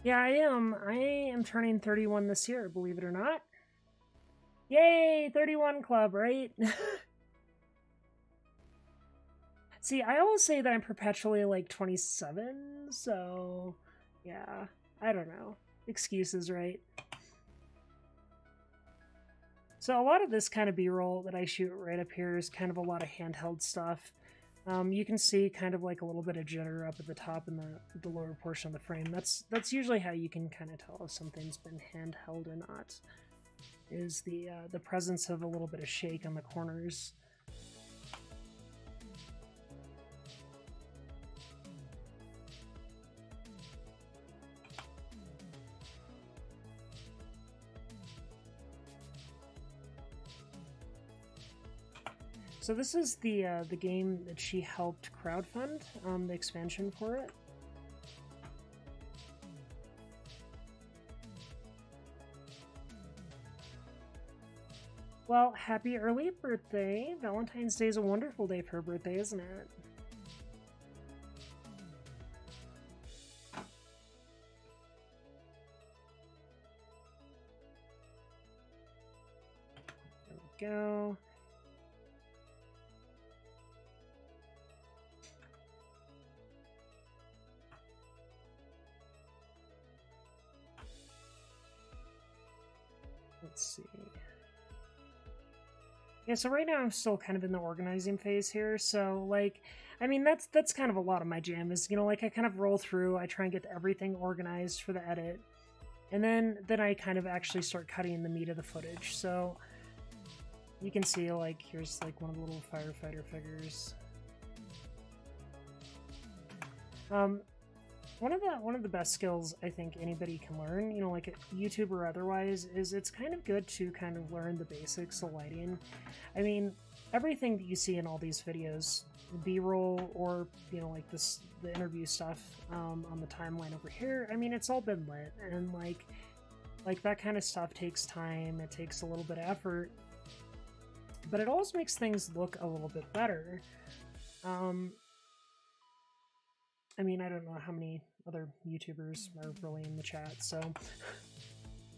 Yeah, I am. I am turning 31 this year, believe it or not. Yay, 31 club, right? See, I always say that I'm perpetually like 27, so yeah, I don't know. Excuses, right? So a lot of this kind of B-roll that I shoot right up here is kind of a lot of handheld stuff. You can see kind of like a little bit of jitter up at the top and the lower portion of the frame. That's usually how you can kind of tell if something's been handheld or not. Is the presence of a little bit of shake on the corners. So this is the game that she helped crowdfund, the expansion for it. Well, happy early birthday. Valentine's Day is a wonderful day for a birthday, isn't it? There we go. Let's see. Yeah, so right now I'm still kind of in the organizing phase here, so, like, I mean, that's kind of a lot of my jam is, you know, like, I kind of roll through, I try and get everything organized for the edit, and then I kind of actually start cutting the meat of the footage, so you can see, like, here's, like, one of the little firefighter figures. One of the best skills I think anybody can learn, you know, like YouTube or otherwise, is it's kind of good to kind of learn the basics of lighting. I mean, everything that you see in all these videos, B-roll or, you know, like the interview stuff on the timeline over here, I mean, it's all been lit, and like that kind of stuff takes time, it takes a little bit of effort, but it always makes things look a little bit better. I mean, I don't know how many other YouTubers are really in the chat, so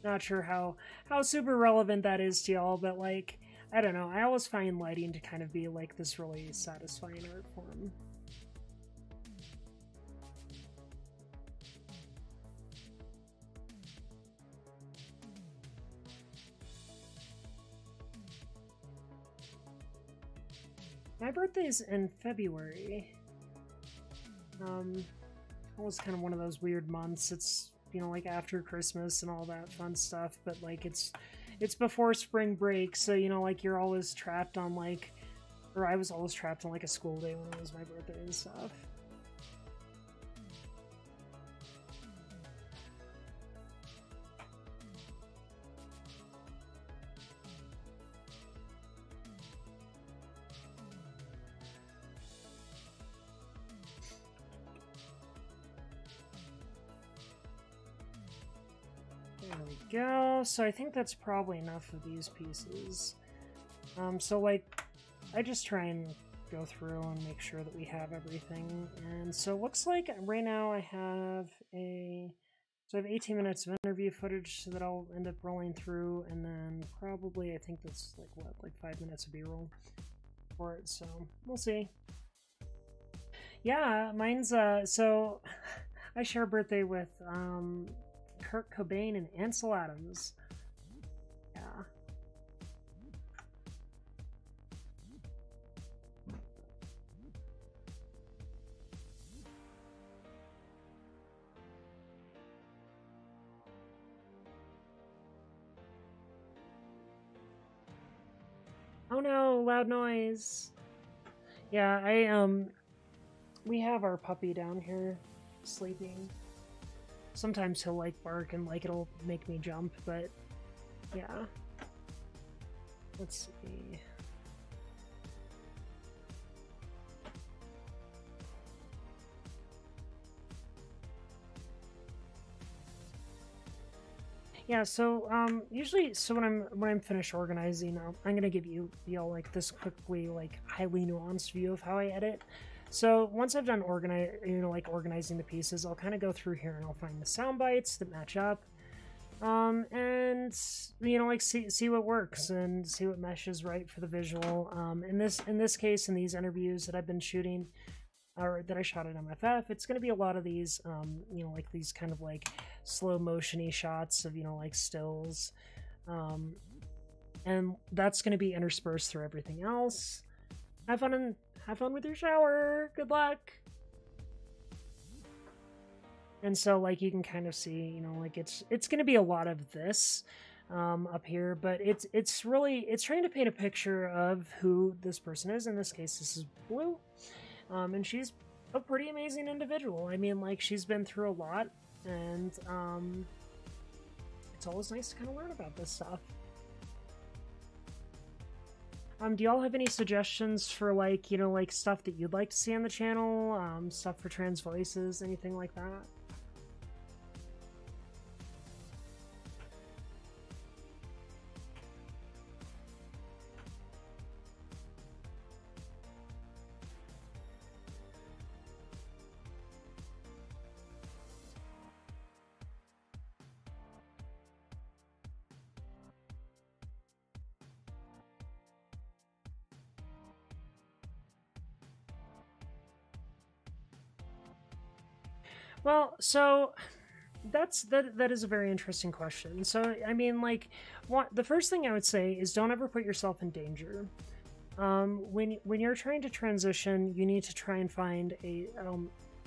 not sure how super relevant that is to y'all, but like, I don't know, I always find lighting to kind of be like this really satisfying art form. My birthday's in February. It was kind of one of those weird months. It's, you know, like after Christmas and all that fun stuff, but like it's before spring break, so, you know, like you're always trapped on like, or I was always trapped on like a school day when it was my birthday and stuff. There we go. So I think that's probably enough of these pieces. So like, I just try and go through and make sure that we have everything. And so it looks like right now I have I have 18 minutes of interview footage that I'll end up rolling through, and then probably, I think that's like what, like 5 minutes of B-roll for it, so we'll see. Yeah, mine's, so I share a birthday with, Kurt Cobain and Ansel Adams. Yeah. Oh no, loud noise. Yeah, we have our puppy down here sleeping. Sometimes he'll like bark and like it'll make me jump, but yeah. Let's see. Yeah, so usually, so when I'm finished organizing, I'm gonna give you all like this quickly, like highly nuanced view of how I edit. So once I've done organizing the pieces, I'll kind of go through here and I'll find the sound bites that match up. And like see what works and see what meshes right for the visual. In this case, in these interviews that I've been shooting, or that I shot at MFF, it's going to be a lot of these, like these kind of like slow motion-y shots of, like stills. And that's going to be interspersed through everything else. Have fun with your shower. Good luck. And so, like, you can kind of see, like it's going to be a lot of this up here, but it's trying to paint a picture of who this person is. In this case, this is Blue, and she's a pretty amazing individual. I mean, like, she's been through a lot, and it's always nice to kind of learn about this stuff. Do y'all have any suggestions for, like, like stuff that you'd like to see on the channel? Stuff for trans voices, anything like that? Well, so that is a very interesting question. So, I mean, like, the first thing I would say is don't ever put yourself in danger. When you're trying to transition, you need to try and find a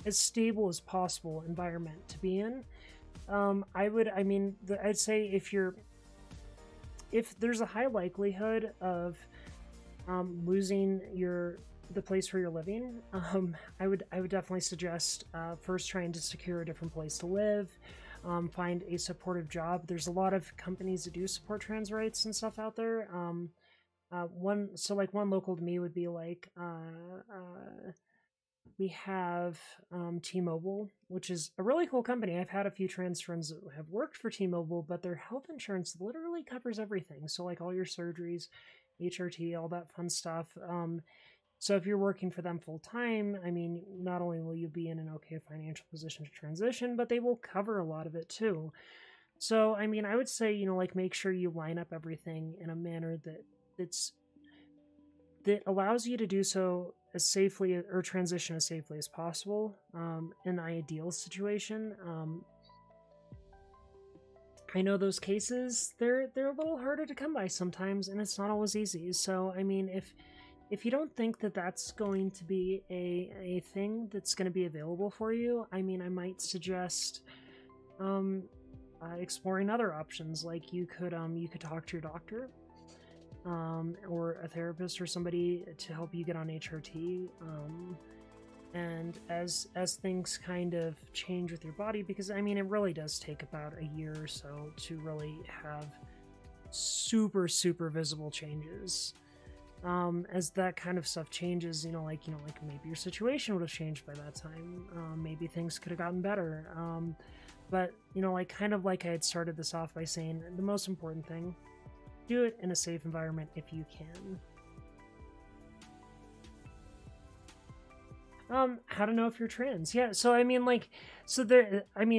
as stable as possible environment to be in. I'd say if there's a high likelihood of losing the place where you're living, I would definitely suggest first trying to secure a different place to live, find a supportive job. There's a lot of companies that do support trans rights and stuff out there. One local to me would be like we have T-Mobile, which is a really cool company. I've had a few trans friends that have worked for T-Mobile, but their health insurance literally covers everything. So like all your surgeries, HRT, all that fun stuff. So if you're working for them full time, I mean, not only will you be in an okay financial position to transition, but they will cover a lot of it too. So, I mean, I would say, like make sure you line up everything in a manner that allows you to do so as safely or transition as safely as possible. In an ideal situation. I know those cases, they're a little harder to come by sometimes, and it's not always easy. So, I mean, if you don't think that that's going to be a thing that's going to be available for you, I mean, I might suggest exploring other options. Like you could talk to your doctor, or a therapist or somebody to help you get on HRT. And as things kind of change with your body, because I mean, it really does take about a year or so to really have super visible changes. As that kind of stuff changes, like maybe your situation would have changed by that time. Maybe things could have gotten better. But kind of like I had started this off by saying, the most important thing, do it in a safe environment if you can. How to know if you're trans? Yeah, so I mean,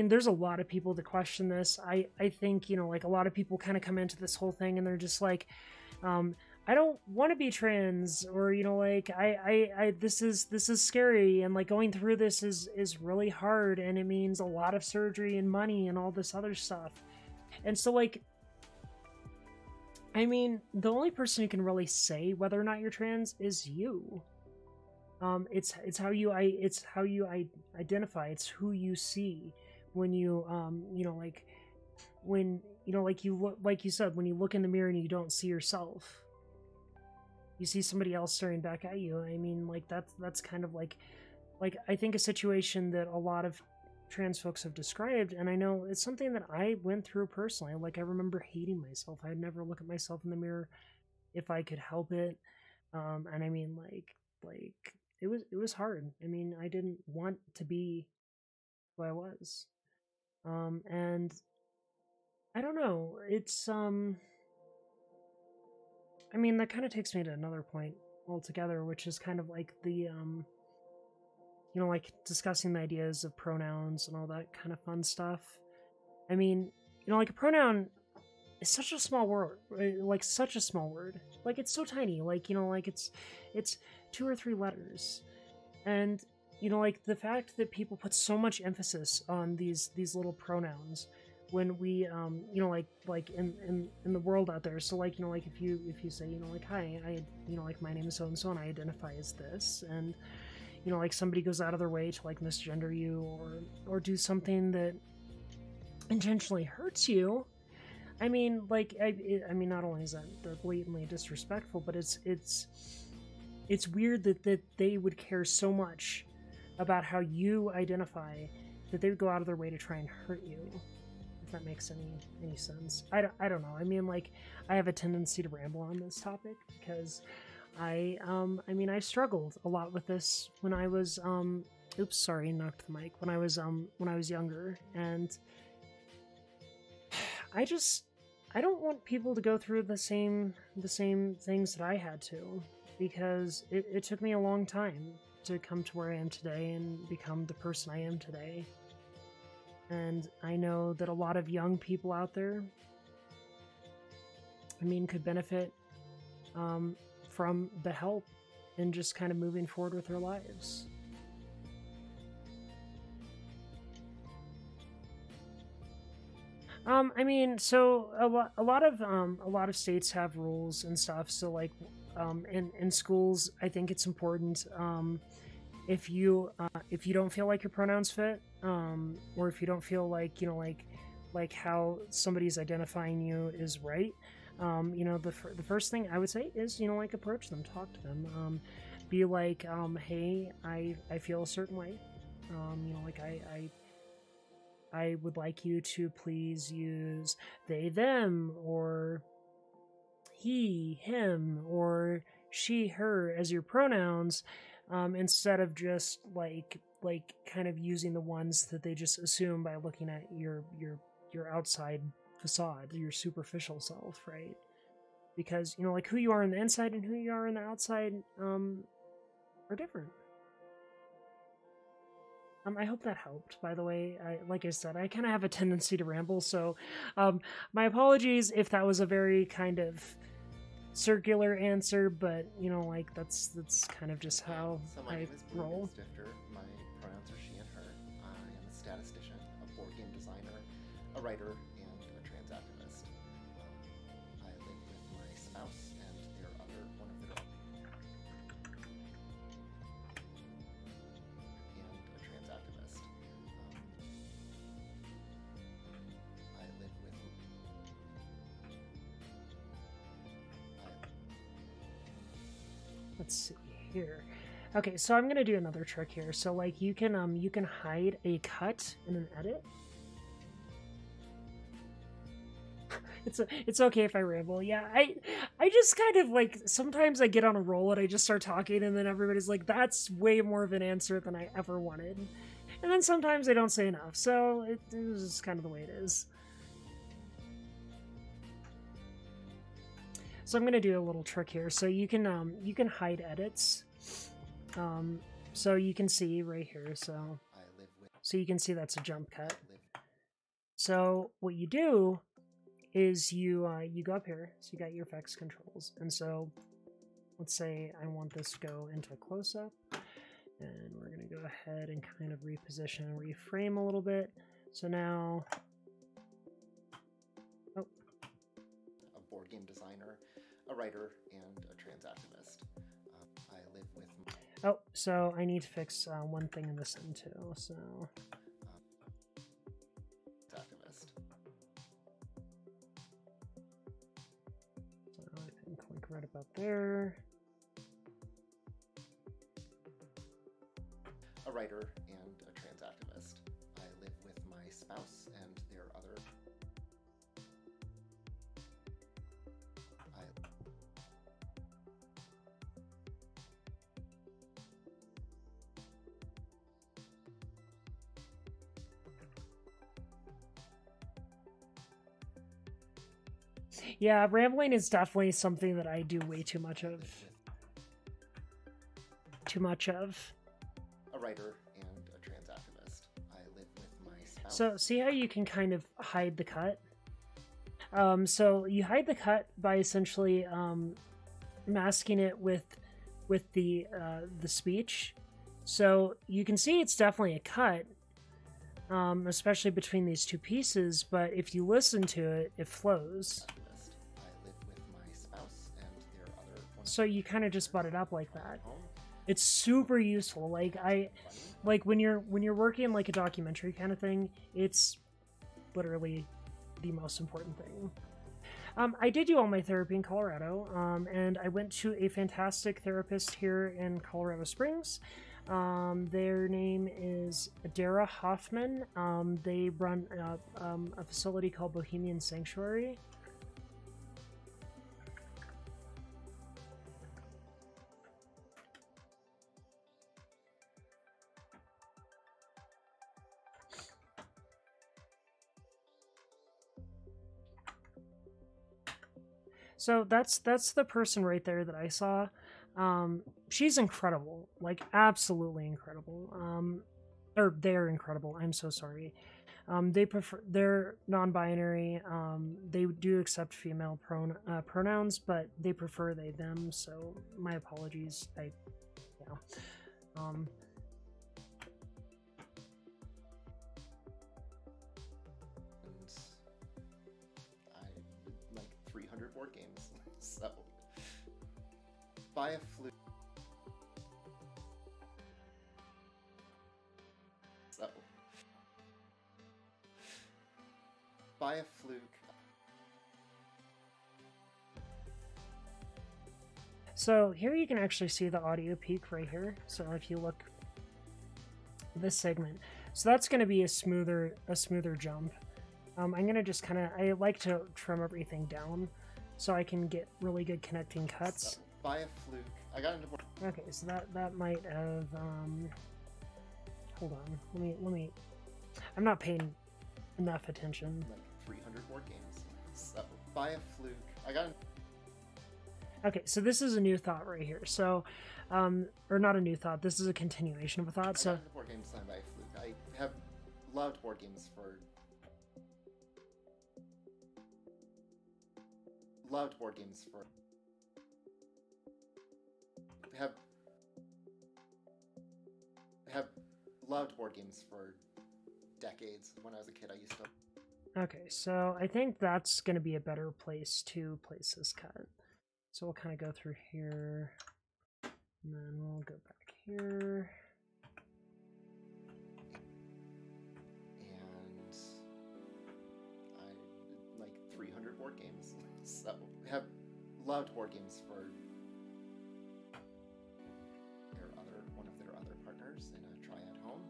there's a lot of people that question this. I think, like a lot of people kind of come into this whole thing and they're just like, I don't want to be trans, or this is scary, and like going through this is really hard, and it means a lot of surgery and money and all this other stuff. And so like, I mean, the only person who can really say whether or not you're trans is you. It's how you identify. It's who you see when you like you said, when you look in the mirror and you don't see yourself, you see somebody else staring back at you. I mean, like that's kind of like I think a situation that a lot of trans folks have described, and I know it's something that I went through personally. Like I remember hating myself. I'd never look at myself in the mirror if I could help it. And I mean, like it was hard. I mean, I didn't want to be who I was. And I don't know. It's I mean, that kind of takes me to another point altogether, which is kind of like the you know, like discussing the ideas of pronouns and all that kind of fun stuff. I mean, you know, like a pronoun is such a small word, like such a small word. Like it's so tiny, like, you know, like it's 2 or 3 letters. And, you know, like the fact that people put so much emphasis on these little pronouns when we, you know, like in the world out there. So like, you know, like if you say, you know, like, hi, you know, like my name is so and so and I identify as this, and, you know, like somebody goes out of their way to like misgender you or do something that intentionally hurts you. I mean, like, I mean, not only is that blatantly disrespectful, but it's weird that they would care so much about how you identify that they would go out of their way to try and hurt you. If that makes any sense. I don't know. I mean, like, I have a tendency to ramble on this topic because I mean, I struggled a lot with this when I was oops, sorry, knocked the mic. When I was younger, and I don't want people to go through the same things that I had to, because it took me a long time to come to where I am today and become the person I am today. And I know that a lot of young people out there, I mean, could benefit from the help and just kind of moving forward with their lives. I mean, so a lot of states have rules and stuff. So like, in schools, I think it's important, if you don't feel like your pronouns fit, or if you don't feel like, you know, like how somebody's identifying you is right, you know, the first thing I would say is, you know, like, approach them, talk to them, be like, hey, I feel a certain way, you know, like, I would like you to please use they, them, or he, him, or she, her as your pronouns, instead of just like kind of using the ones that they just assume by looking at your outside facade, your superficial self, right? Because, you know, like, who you are on the inside and who you are on the outside are different. I hope that helped, by the way. Like I said, I kind of have a tendency to ramble, so my apologies if that was a very kind of circular answer, but, you know, like, that's kind of just how I roll. Stifter. My pronouns are she and her. I am a statistician, a board game designer, a writer, and a trans activist. I live with my spouse and one of their and a trans activist. I live with Let's see here. Okay, so I'm gonna do another trick here. So like, you can hide a cut in an edit. It's okay if I ramble. Yeah, I just kind of like, sometimes I get on a roll and I just start talking and then everybody's like, that's way more of an answer than I ever wanted. And then sometimes I don't say enough. So it is just kind of the way it is. So I'm gonna do a little trick here. So you can hide edits. So you can see right here. So you can see that's a jump cut. So what you do is you go up here. So you got your effects controls, and so let's say I want this to go into a close-up, and we're gonna go ahead and kind of reposition and reframe a little bit. So now, oh, a board game designer, a writer, and a trans activist. I live with oh, so I need to fix one thing in this end too. So activist. So I think like right about there. A writer and a trans activist. I live with my spouse and their other. Yeah, rambling is definitely something that I do way too much of. writer and a trans activist. I live with my spouse. So see how you can kind of hide the cut? So you hide the cut by essentially masking it with the speech. So you can see it's definitely a cut, especially between these two pieces, but if you listen to it, it flows. I live with my spouse and their other one. So you kind of just butt it up like that. It's super useful. Like when you're working like a documentary kind of thing, it's literally the most important thing. I did do all my therapy in Colorado, and I went to a fantastic therapist here in Colorado Springs. Their name is Dara Hoffman. They run a facility called Bohemian Sanctuary. So that's the person right there that I saw. She's incredible, like absolutely incredible. Or they're incredible. I'm so sorry. They're non-binary. They do accept female pronouns, but they prefer they them. So my apologies. Yeah. And I like 300 board games. So by a fluke. By a fluke. So here you can actually see the audio peak right here. So if you look this segment, so that's going to be a smoother jump. I'm going to just kind of, I like to trim everything down so I can get really good connecting cuts. So, by a fluke, I got into board. Okay, so that might have, hold on, let me, I'm not paying enough attention. Like 300 board games. So by a fluke, I got. Okay, so this is a new thought right here. So, or not a new thought. This is a continuation of a thought. So, board games designed by a fluke. I have loved board games for. Loved board games for. Have loved board games for decades. When I was a kid, I used to. Okay, so I think that's going to be a better place to place this cut. So we'll kind of go through here, and then we'll go back here. And I like 300 board games. So have loved board games for one of their other partners in a triad home.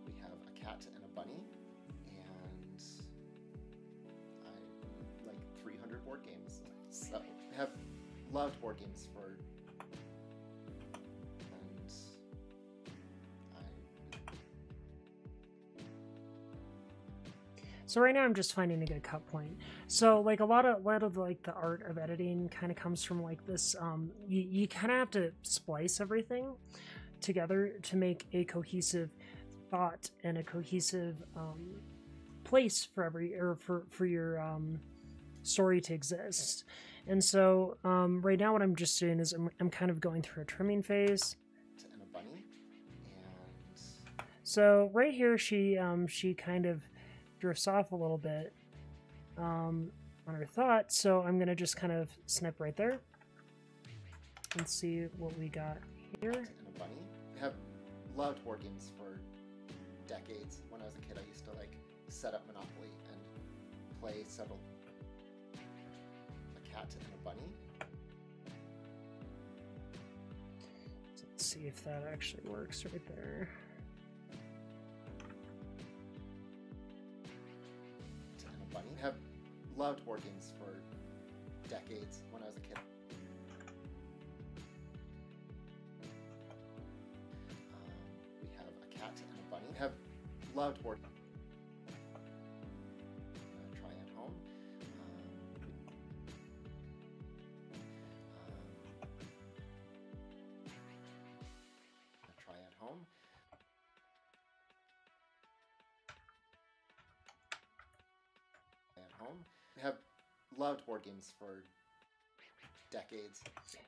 We have a cat and a bunny. Board games. So have loved board games for. And So right now I'm just finding a good cut point. So like a lot of like the art of editing kind of comes from like this. You kind of have to splice everything together to make a cohesive thought and a cohesive place for for your story to exist. And so right now what I'm just doing is I'm kind of going through a trimming phase. And a bunny. And so right here she kind of drifts off a little bit on her thought, so I'm gonna just kind of snip right there and see what we got here. And a bunny. I have loved board games for decades. When I was a kid, I used to like set up Monopoly and play several. Cat and a bunny. Let's see if that actually works right there. And a bunny. I have loved board games for decades. When I was a kid. We have a cat and a bunny. I have loved board. Triad home. Triad home. have loved board games for decades.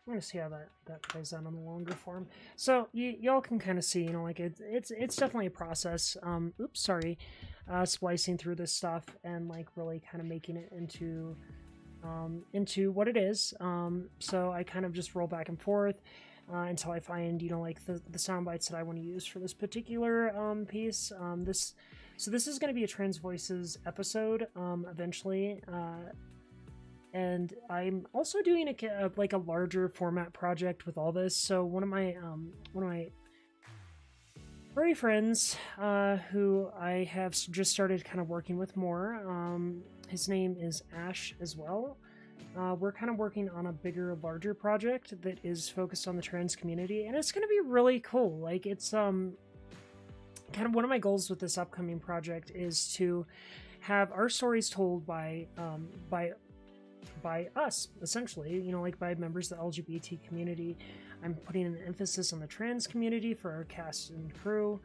I'm gonna see how that plays out on the longer form. So y'all can kind of see, you know, like it's definitely a process. Oops, sorry, splicing through this stuff and like really kind of making it into what it is. So I kind of just roll back and forth until I find, you know, like the sound bites that I want to use for this particular piece. So this is going to be a Trans Voices episode eventually. And I'm also doing like a larger format project with all this. So one of my furry friends who I have just started kind of working with more. His name is Ash as well. We're kind of working on a bigger, larger project that is focused on the trans community, and it's going to be really cool. Like it's kind of one of my goals with this upcoming project is to have our stories told by us, essentially, you know, like by members of the LGBT community. I'm putting an emphasis on the trans community for our cast and crew.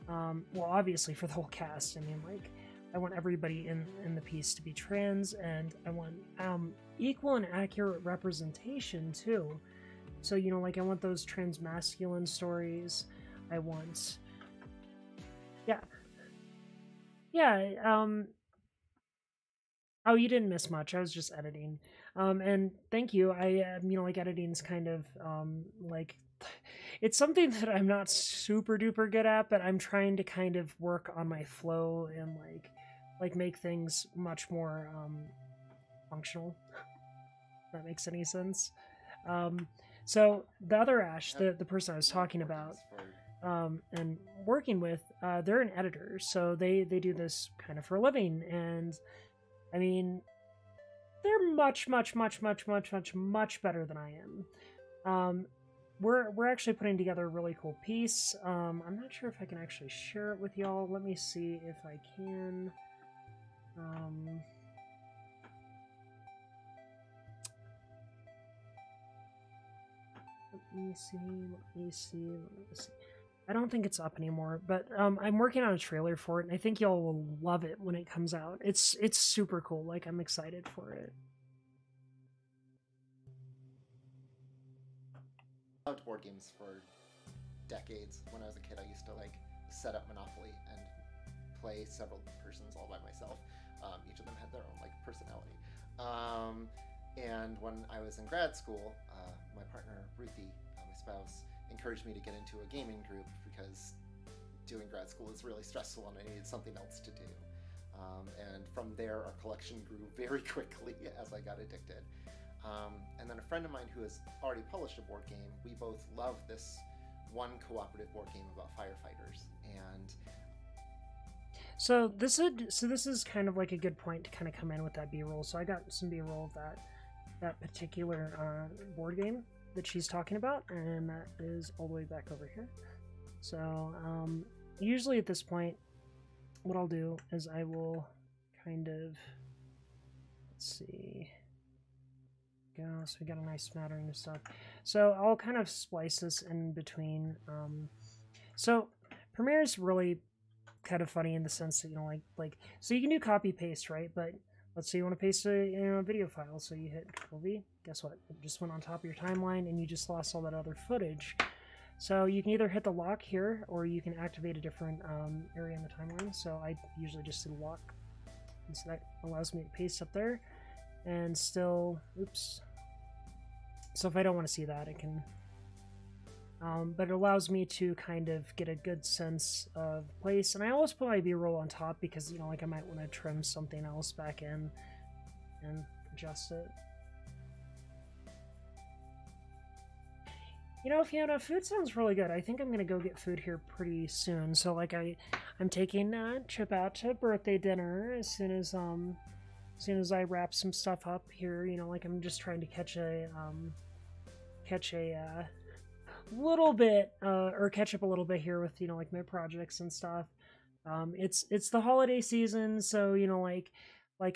Well, obviously for the whole cast. I mean, like, I want everybody in the piece to be trans, and I want equal and accurate representation too. So, you know, like, I want those trans masculine stories. I want, yeah. Oh, you didn't miss much. I was just editing. And thank you. You know, like, editing's kind of, like, it's something that I'm not super duper good at, but I'm trying to kind of work on my flow and, like make things much more, functional. If that makes any sense. So the other Ash, the person I was talking about, and working with, they're an editor, so they do this kind of for a living, and I mean, they're much better than I am. We're actually putting together a really cool piece. I'm not sure if I can actually share it with y'all. Let me see if I can. Let me see. I don't think it's up anymore, but I'm working on a trailer for it, and I think y'all will love it when it comes out. It's super cool. Like, I'm excited for it. I loved board games for decades. When I was a kid, I used to like set up Monopoly and play several persons all by myself. Each of them had their own like personality. And when I was in grad school, my partner Ruthie, my spouse, encouraged me to get into a gaming group because doing grad school is really stressful and I needed something else to do. And from there, our collection grew very quickly as I got addicted. And then a friend of mine who has already published a board game, we both love this one cooperative board game about firefighters. And so this is kind of like a good point to kind of come in with that B-roll. So I got some B-roll of that particular board game that she's talking about, and that is all the way back over here. So usually at this point, what I'll do is I will kind of, let's see, go, so we got a nice smattering of stuff. So I'll kind of splice this in between. So Premiere is really kind of funny in the sense that, you know, like so you can do copy paste, right? But let's say you want to paste a video file, so you hit Control-V. Guess what? It just went on top of your timeline, and you just lost all that other footage. So you can either hit the lock here, or you can activate a different area in the timeline. So I usually just do the lock, and so that allows me to paste up there, and still, oops. So if I don't want to see that, I can. But it allows me to kind of get a good sense of place. And I always put my B-roll on top because, you know, like I might want to trim something else back in and adjust it. You know, Fiona, food sounds really good. I think I'm going to go get food here pretty soon. So, like, I'm taking a trip out to birthday dinner as soon as I wrap some stuff up here. You know, like, I'm just trying to catch a little bit or catch up a little bit here with, you know, like my projects and stuff. It's the holiday season, so, you know, like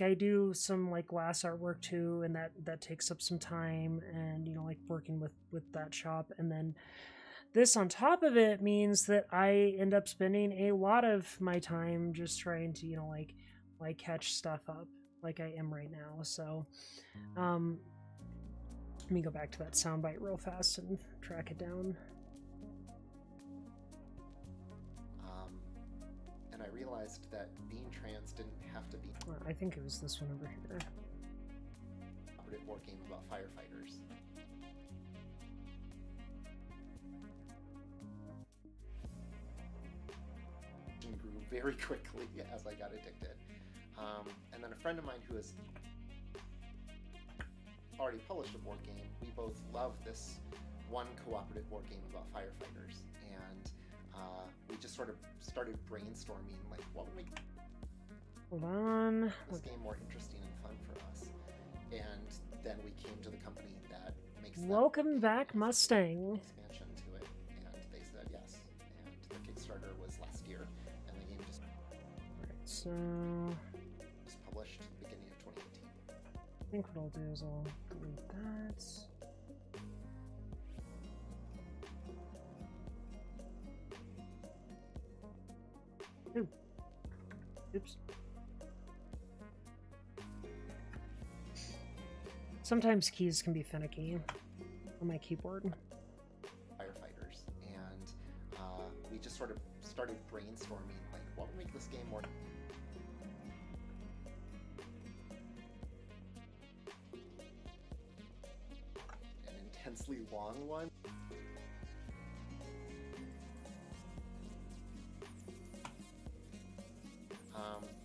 I do some like glass artwork too, and that takes up some time, and, you know, like working with that shop, and then this on top of it means that I end up spending a lot of my time just trying to, you know, like catch stuff up. like I am right now. So let me go back to that soundbite real fast and track it down. And I realized that being trans didn't have to be. I think it was this one over here. A board game about firefighters. And grew very quickly as I got addicted. And then a friend of mine who has already published a board game, we both love this one cooperative board game about firefighters. And we just sort of started brainstorming, like, what would make Hold on. this game more interesting and fun for us. And then we came to the company that makes Welcome back, Mustang. expansion to it, and they said yes. And the Kickstarter was last year, and the game just Alright, so was published beginning of 2018. I think what I'll do is I'll delete that. Ooh. Oops. Sometimes keys can be finicky on my keyboard. Firefighters, and we just sort of started brainstorming, like, what would make this game more. An intensely long one.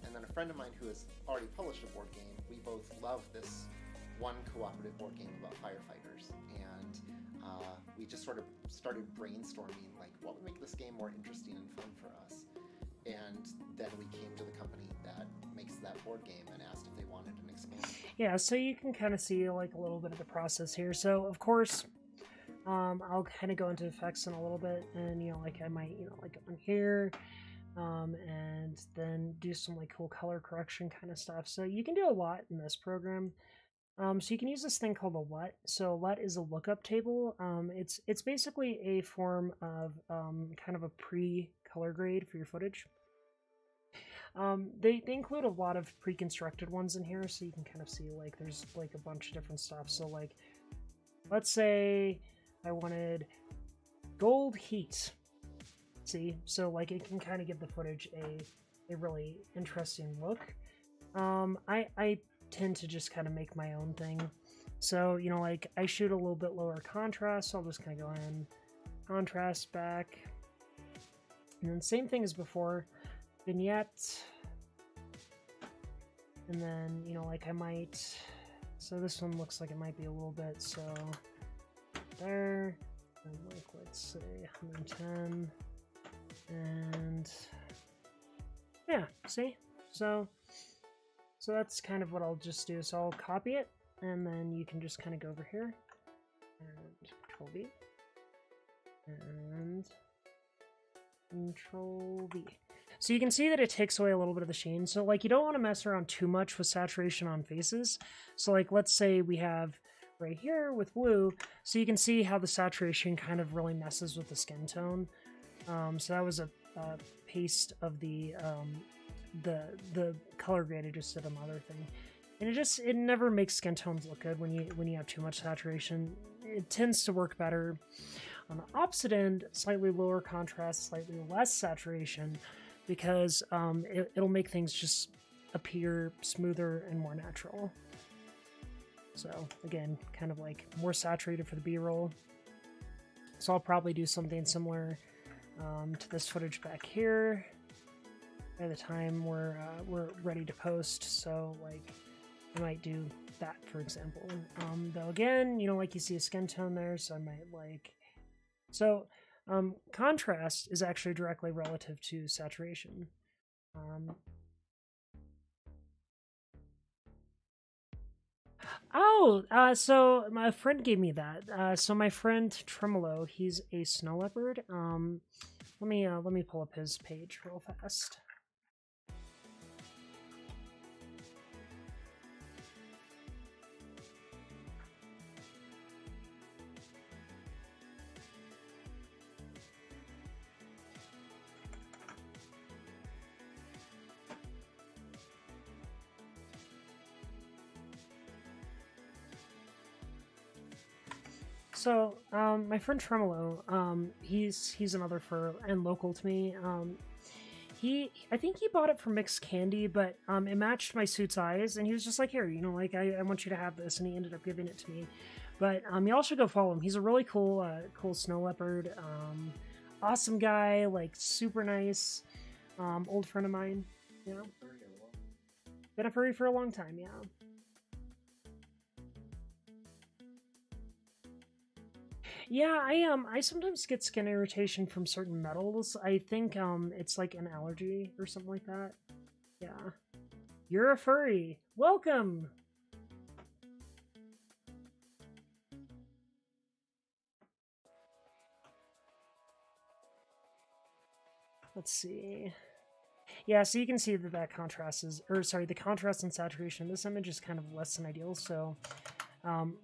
And then a friend of mine who has already published a board game, we both love this one cooperative board game about firefighters, and we just sort of started brainstorming, like, what would make this game more interesting and fun for us. And then we came to the company that makes that board game and asked if they wanted an expansion. Yeah, so you can kind of see like a little bit of the process here. So of course, I'll kind of go into effects in a little bit, and like I might like on here, and then do some like cool color correction kind of stuff. So you can do a lot in this program. So you can use this thing called a LUT. So LUT is a lookup table. It's basically a form of kind of a pre-color grade for your footage. They include a lot of pre-constructed ones in here, so you can kind of see like there's like a bunch of different stuff. So like, let's say I wanted gold heat. See, so like it can kind of give the footage a really interesting look. I tend to just kind of make my own thing. So, like I shoot a little bit lower contrast, so I'll just kind of go in, contrast back, and then same thing as before, vignette, and then, like I might, so this one looks like it might be a little bit, so there, and like let's say 110, and yeah, see? So that's kind of what I'll just do. So I'll copy it, and then you can just kind of go over here, and Control V, and Control V. So you can see that it takes away a little bit of the sheen. So like you don't want to mess around too much with saturation on faces. So like let's say we have right here with blue, so you can see how the saturation kind of really messes with the skin tone. So that was a paste of the color grade I just did on the other thing, and it never makes skin tones look good when you have too much saturation. It tends to work better on the opposite end, slightly lower contrast, slightly less saturation, because it'll make things just appear smoother and more natural. So again, kind of like more saturated for the B-roll. So I'll probably do something similar to this footage back here by the time we're ready to post. So like I might do that, for example. Though again, like you see a skin tone there, so I might like, so contrast is actually directly relative to saturation. So my friend gave me that. So my friend Tremolo, he's a snow leopard. Let me pull up his page real fast. So, my friend Tremolo, he's another fur and local to me. I think he bought it from Mixed Candy, but it matched my suit's eyes, and he was just like, here, you know, like, I want you to have this, and he ended up giving it to me. But y'all should go follow him. He's a really cool snow leopard. Awesome guy, like, super nice. Old friend of mine. Yeah. Been a furry for a long time, yeah. Yeah, I sometimes get skin irritation from certain metals. I think it's like an allergy or something like that. Yeah. You're a furry. Welcome. Let's see. Yeah, so you can see that contrast is, or sorry, the contrast and saturation in this image is kind of less than ideal. So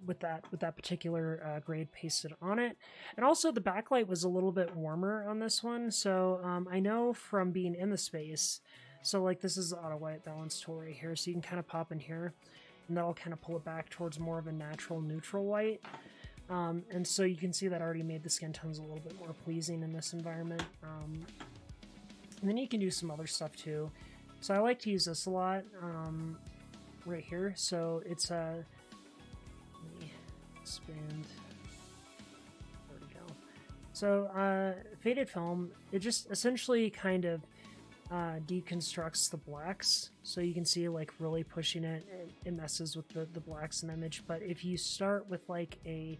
with that particular grade pasted on it, and also the backlight was a little bit warmer on this one. So I know from being in the space. So like this is the auto white balance tool right here. So you can kind of pop in here, and that'll kind of pull it back towards more of a natural neutral white. And so you can see that already made the skin tones a little bit more pleasing in this environment. And then you can do some other stuff too. So I like to use this a lot right here. So it's a, let me expand, there we go. So faded film, it just essentially kind of deconstructs the blacks. So you can see like really pushing it, it messes with the blacks in the image. But if you start with like a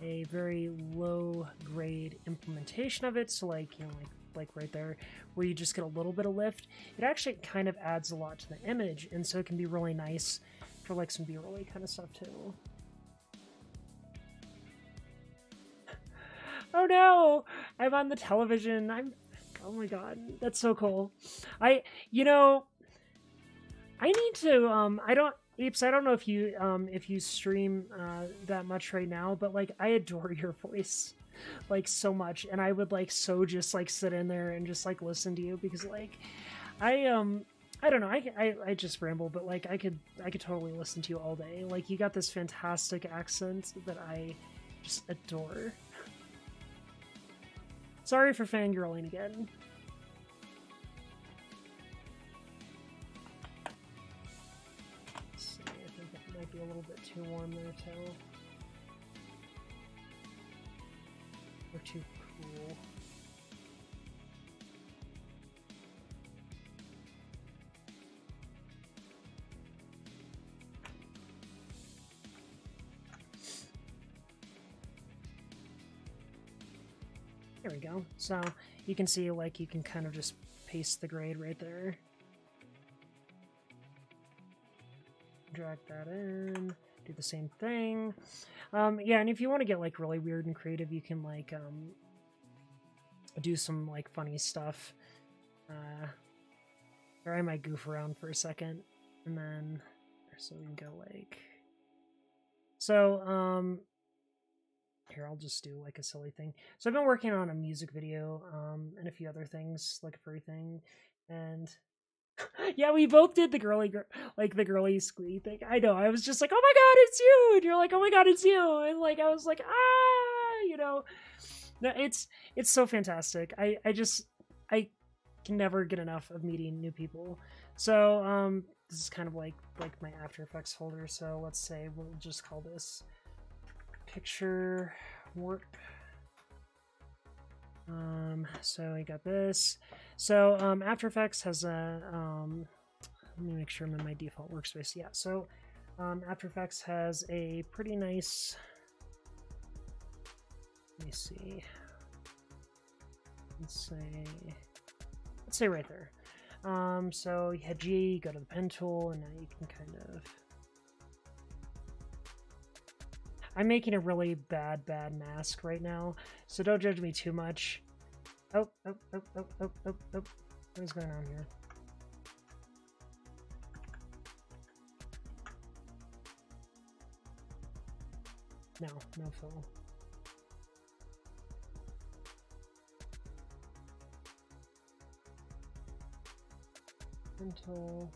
very low grade implementation of it, so like, you know, like right there, where you just get a little bit of lift, it actually kind of adds a lot to the image, and so it can be really nice for like some B-roll kind of stuff too. Oh no! I'm on the television. Oh my god, that's so cool. You know, I need to, Apes, I don't know if you stream that much right now, but like I adore your voice like so much, and I would like so just like sit in there and just like listen to you, because like I don't know, I just ramble, but like I could totally listen to you all day. Like you got this fantastic accent that I just adore. Sorry for fangirling again. Let's see, I think that might be a little bit too warm there too. Or too cool. There we go. So you can see like you can kind of just paste the grade right there. Drag that in. Do the same thing. Yeah, and if you want to get like really weird and creative, you can like do some like funny stuff. Or I might goof around for a second, and then so we can go like. So here, I'll just do like a silly thing. So I've been working on a music video and a few other things, like a furry thing, and. Yeah, we both did the girly squee thing. I know. I was just like, "Oh my god, it's you!" And you're like, "Oh my god, it's you!" And like, I was like, "Ah!" You know, no, it's so fantastic. I can never get enough of meeting new people. So this is kind of like my After Effects folder. So let's say we'll just call this picture work. So we got this. So After Effects has a let me make sure I'm in my default workspace. Yeah, so After Effects has a pretty nice, let me see, let's say right there. So you hit G, go to the pen tool, and now you can kind of, I'm making a really bad mask right now, so don't judge me too much. Oh. What is going on here? No fill. Until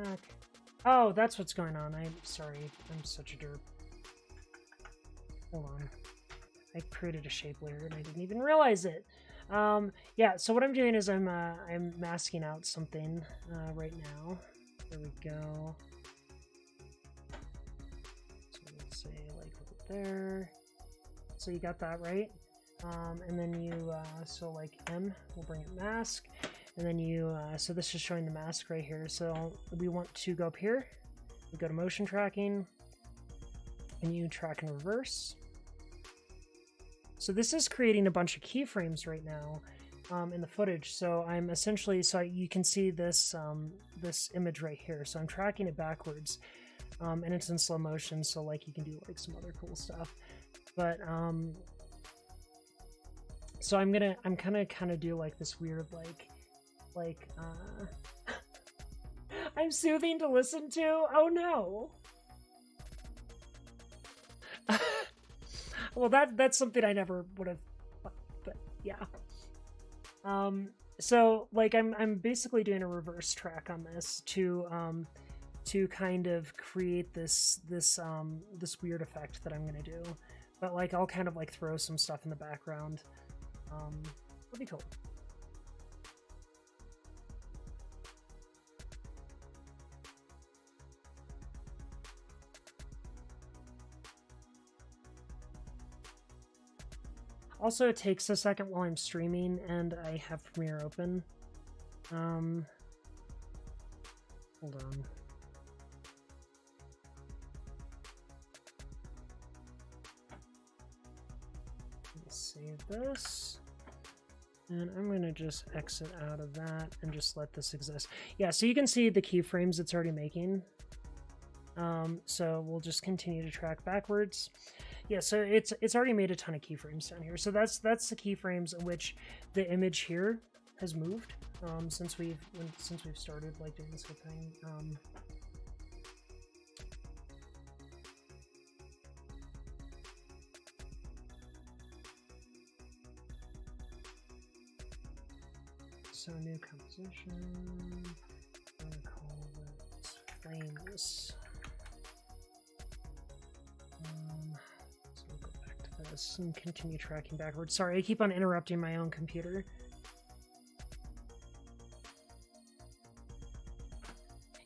back. Oh, that's what's going on. I'm sorry. I'm such a derp. Hold on. I created a shape layer and I didn't even realize it. Yeah, so what I'm doing is I'm masking out something right now. There we go. So let's say like right there. So you got that right. And then you, so like M, we'll bring it mask. And then you, so this is showing the mask right here. So we want to go up here. We go to motion tracking. And you track in reverse. So this is creating a bunch of keyframes right now in the footage. So I'm essentially, you can see this this image right here. So I'm tracking it backwards, and it's in slow motion. So like you can do like some other cool stuff. But so I'm gonna kind of do like this weird like I'm soothing to listen to. Oh no. Well, that's something I never would have, but yeah. So like I'm basically doing a reverse track on this to kind of create this weird effect that I'm gonna do. But like I'll kind of like throw some stuff in the background. It'll be cool. Also, it takes a second while I'm streaming and I have Premiere open. Hold on. Let's save this. And I'm going to just exit out of that and just let this exist. Yeah, so you can see the keyframes it's already making. So we'll just continue to track backwards. Yeah, so it's already made a ton of keyframes down here. So that's the keyframes in which the image here has moved since we've started like doing this whole thing. So new composition. I'm gonna call it flames. So we'll go back to this and continue tracking backwards. Sorry, I keep on interrupting my own computer.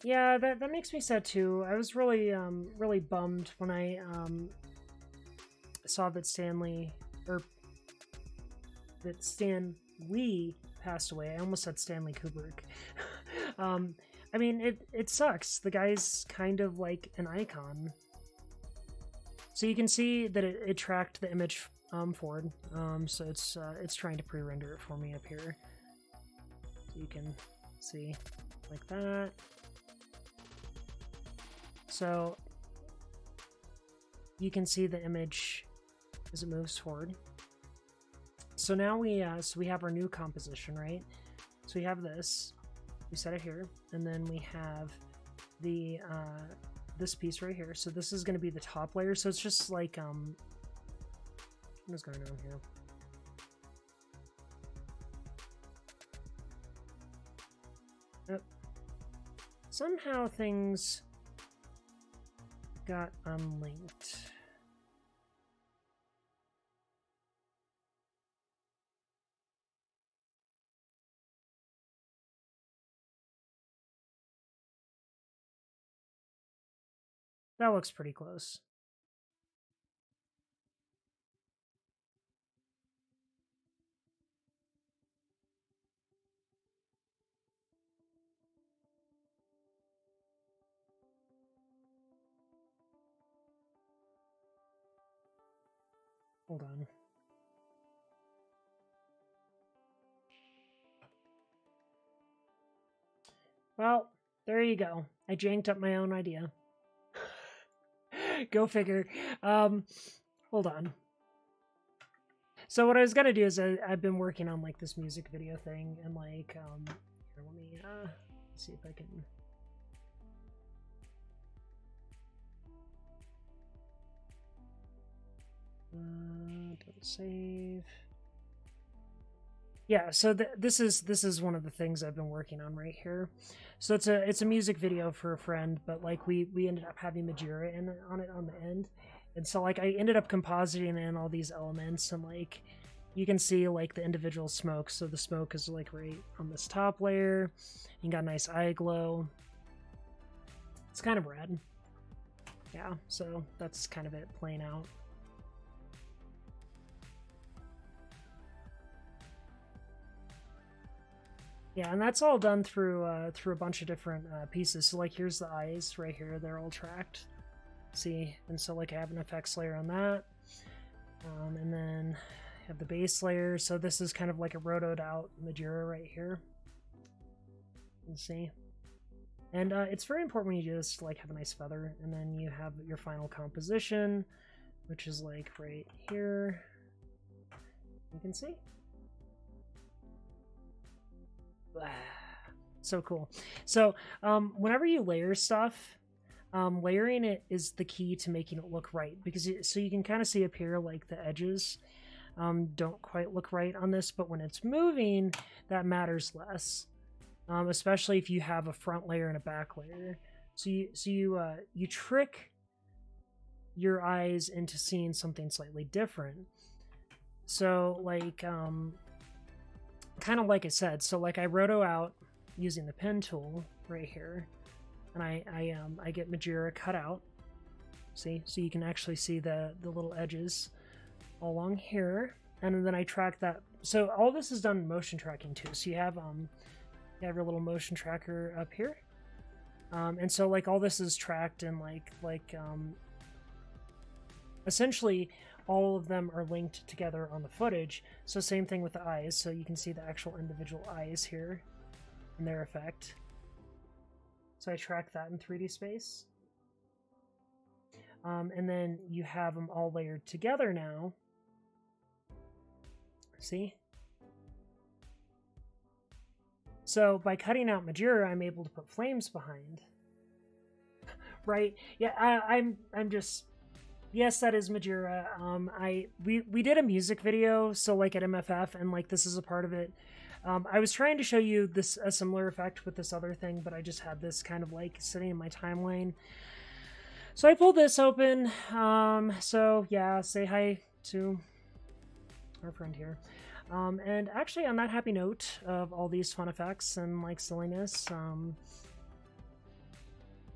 Yeah, that makes me sad too. I was really really bummed when I saw that Stan Lee passed away. I almost said Stanley Kubrick. I mean, it sucks. The guy's kind of like an icon. So you can see that it tracked the image forward. So it's trying to pre-render it for me up here. So you can see like that. So you can see the image as it moves forward. So now we have our new composition, right? So we have this, we set it here, and then we have the this piece right here. So this is going to be the top layer. So it's just like what is going on here? Yep. Somehow things got unlinked. That looks pretty close. Hold on. Well, there you go. I janked up my own idea. Go figure. Hold on. So what I was gonna do is I've been working on like this music video thing, and like here, let me see if I can. Don't save. yeah, so this is one of the things I've been working on right here. So it's a music video for a friend, but like we ended up having Majira on it on the end, and so like I ended up compositing in all these elements, and like you can see like the individual smoke. So the smoke is like right on this top layer. You got a nice eye glow. It's kind of rad. Yeah, so that's kind of it playing out. Yeah, and that's all done through through a bunch of different pieces. So like here's the eyes right here, they're all tracked. See, and so like I have an effects layer on that, and then I have the base layer. So this is kind of like a rotoed out Majira right here. You see, and it's very important when you do this to like have a nice feather, and then you have your final composition, which is like right here. You can see. So cool. So whenever you layer stuff, layering it is the key to making it look right, because so you can kind of see up here like the edges don't quite look right on this, but when it's moving, that matters less, especially if you have a front layer and a back layer. So you trick your eyes into seeing something slightly different. So like kind of like I said, so like I roto out using the pen tool right here, and I get Majira cut out. See, so you can actually see the little edges all along here, and then I track that. So all this is done in motion tracking too. So you have your little motion tracker up here, and so like all this is tracked, and like essentially all of them are linked together on the footage. So same thing with the eyes, so you can see the actual individual eyes here and their effect. So I track that in 3D space. And then you have them all layered together now. See? So by cutting out Majira, I'm able to put flames behind. Right? Yeah, I'm just... Yes, that is Majira. We did a music video, so like at MFF, and like this is a part of it. I was trying to show you a similar effect with this other thing, but I just had this kind of like sitting in my timeline. So I pulled this open. So yeah, say hi to our friend here. And actually, on that happy note of all these fun effects and like silliness, you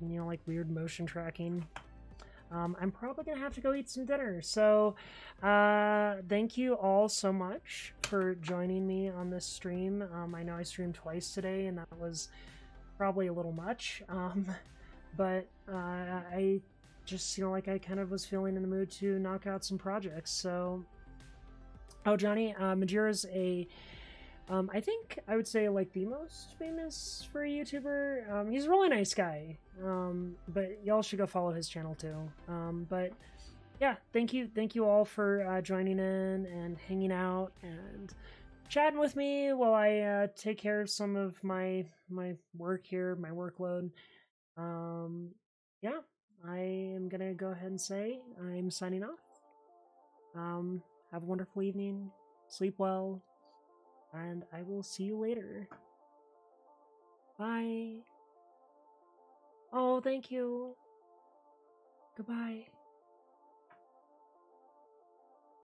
know, like weird motion tracking, I'm probably gonna have to go eat some dinner. So thank you all so much for joining me on this stream. I know I streamed twice today, and that was probably a little much, but I just, you know, like I kind of was feeling in the mood to knock out some projects. So oh, Johnny, Majira's I think I would say like the most famous furry YouTuber. He's a really nice guy, but y'all should go follow his channel too. But yeah, thank you all for joining in and hanging out and chatting with me while I take care of some of my work here, my workload. Yeah, I am gonna go ahead and say I'm signing off. Have a wonderful evening, sleep well, and I will see you later. Bye. Oh, thank you. Goodbye.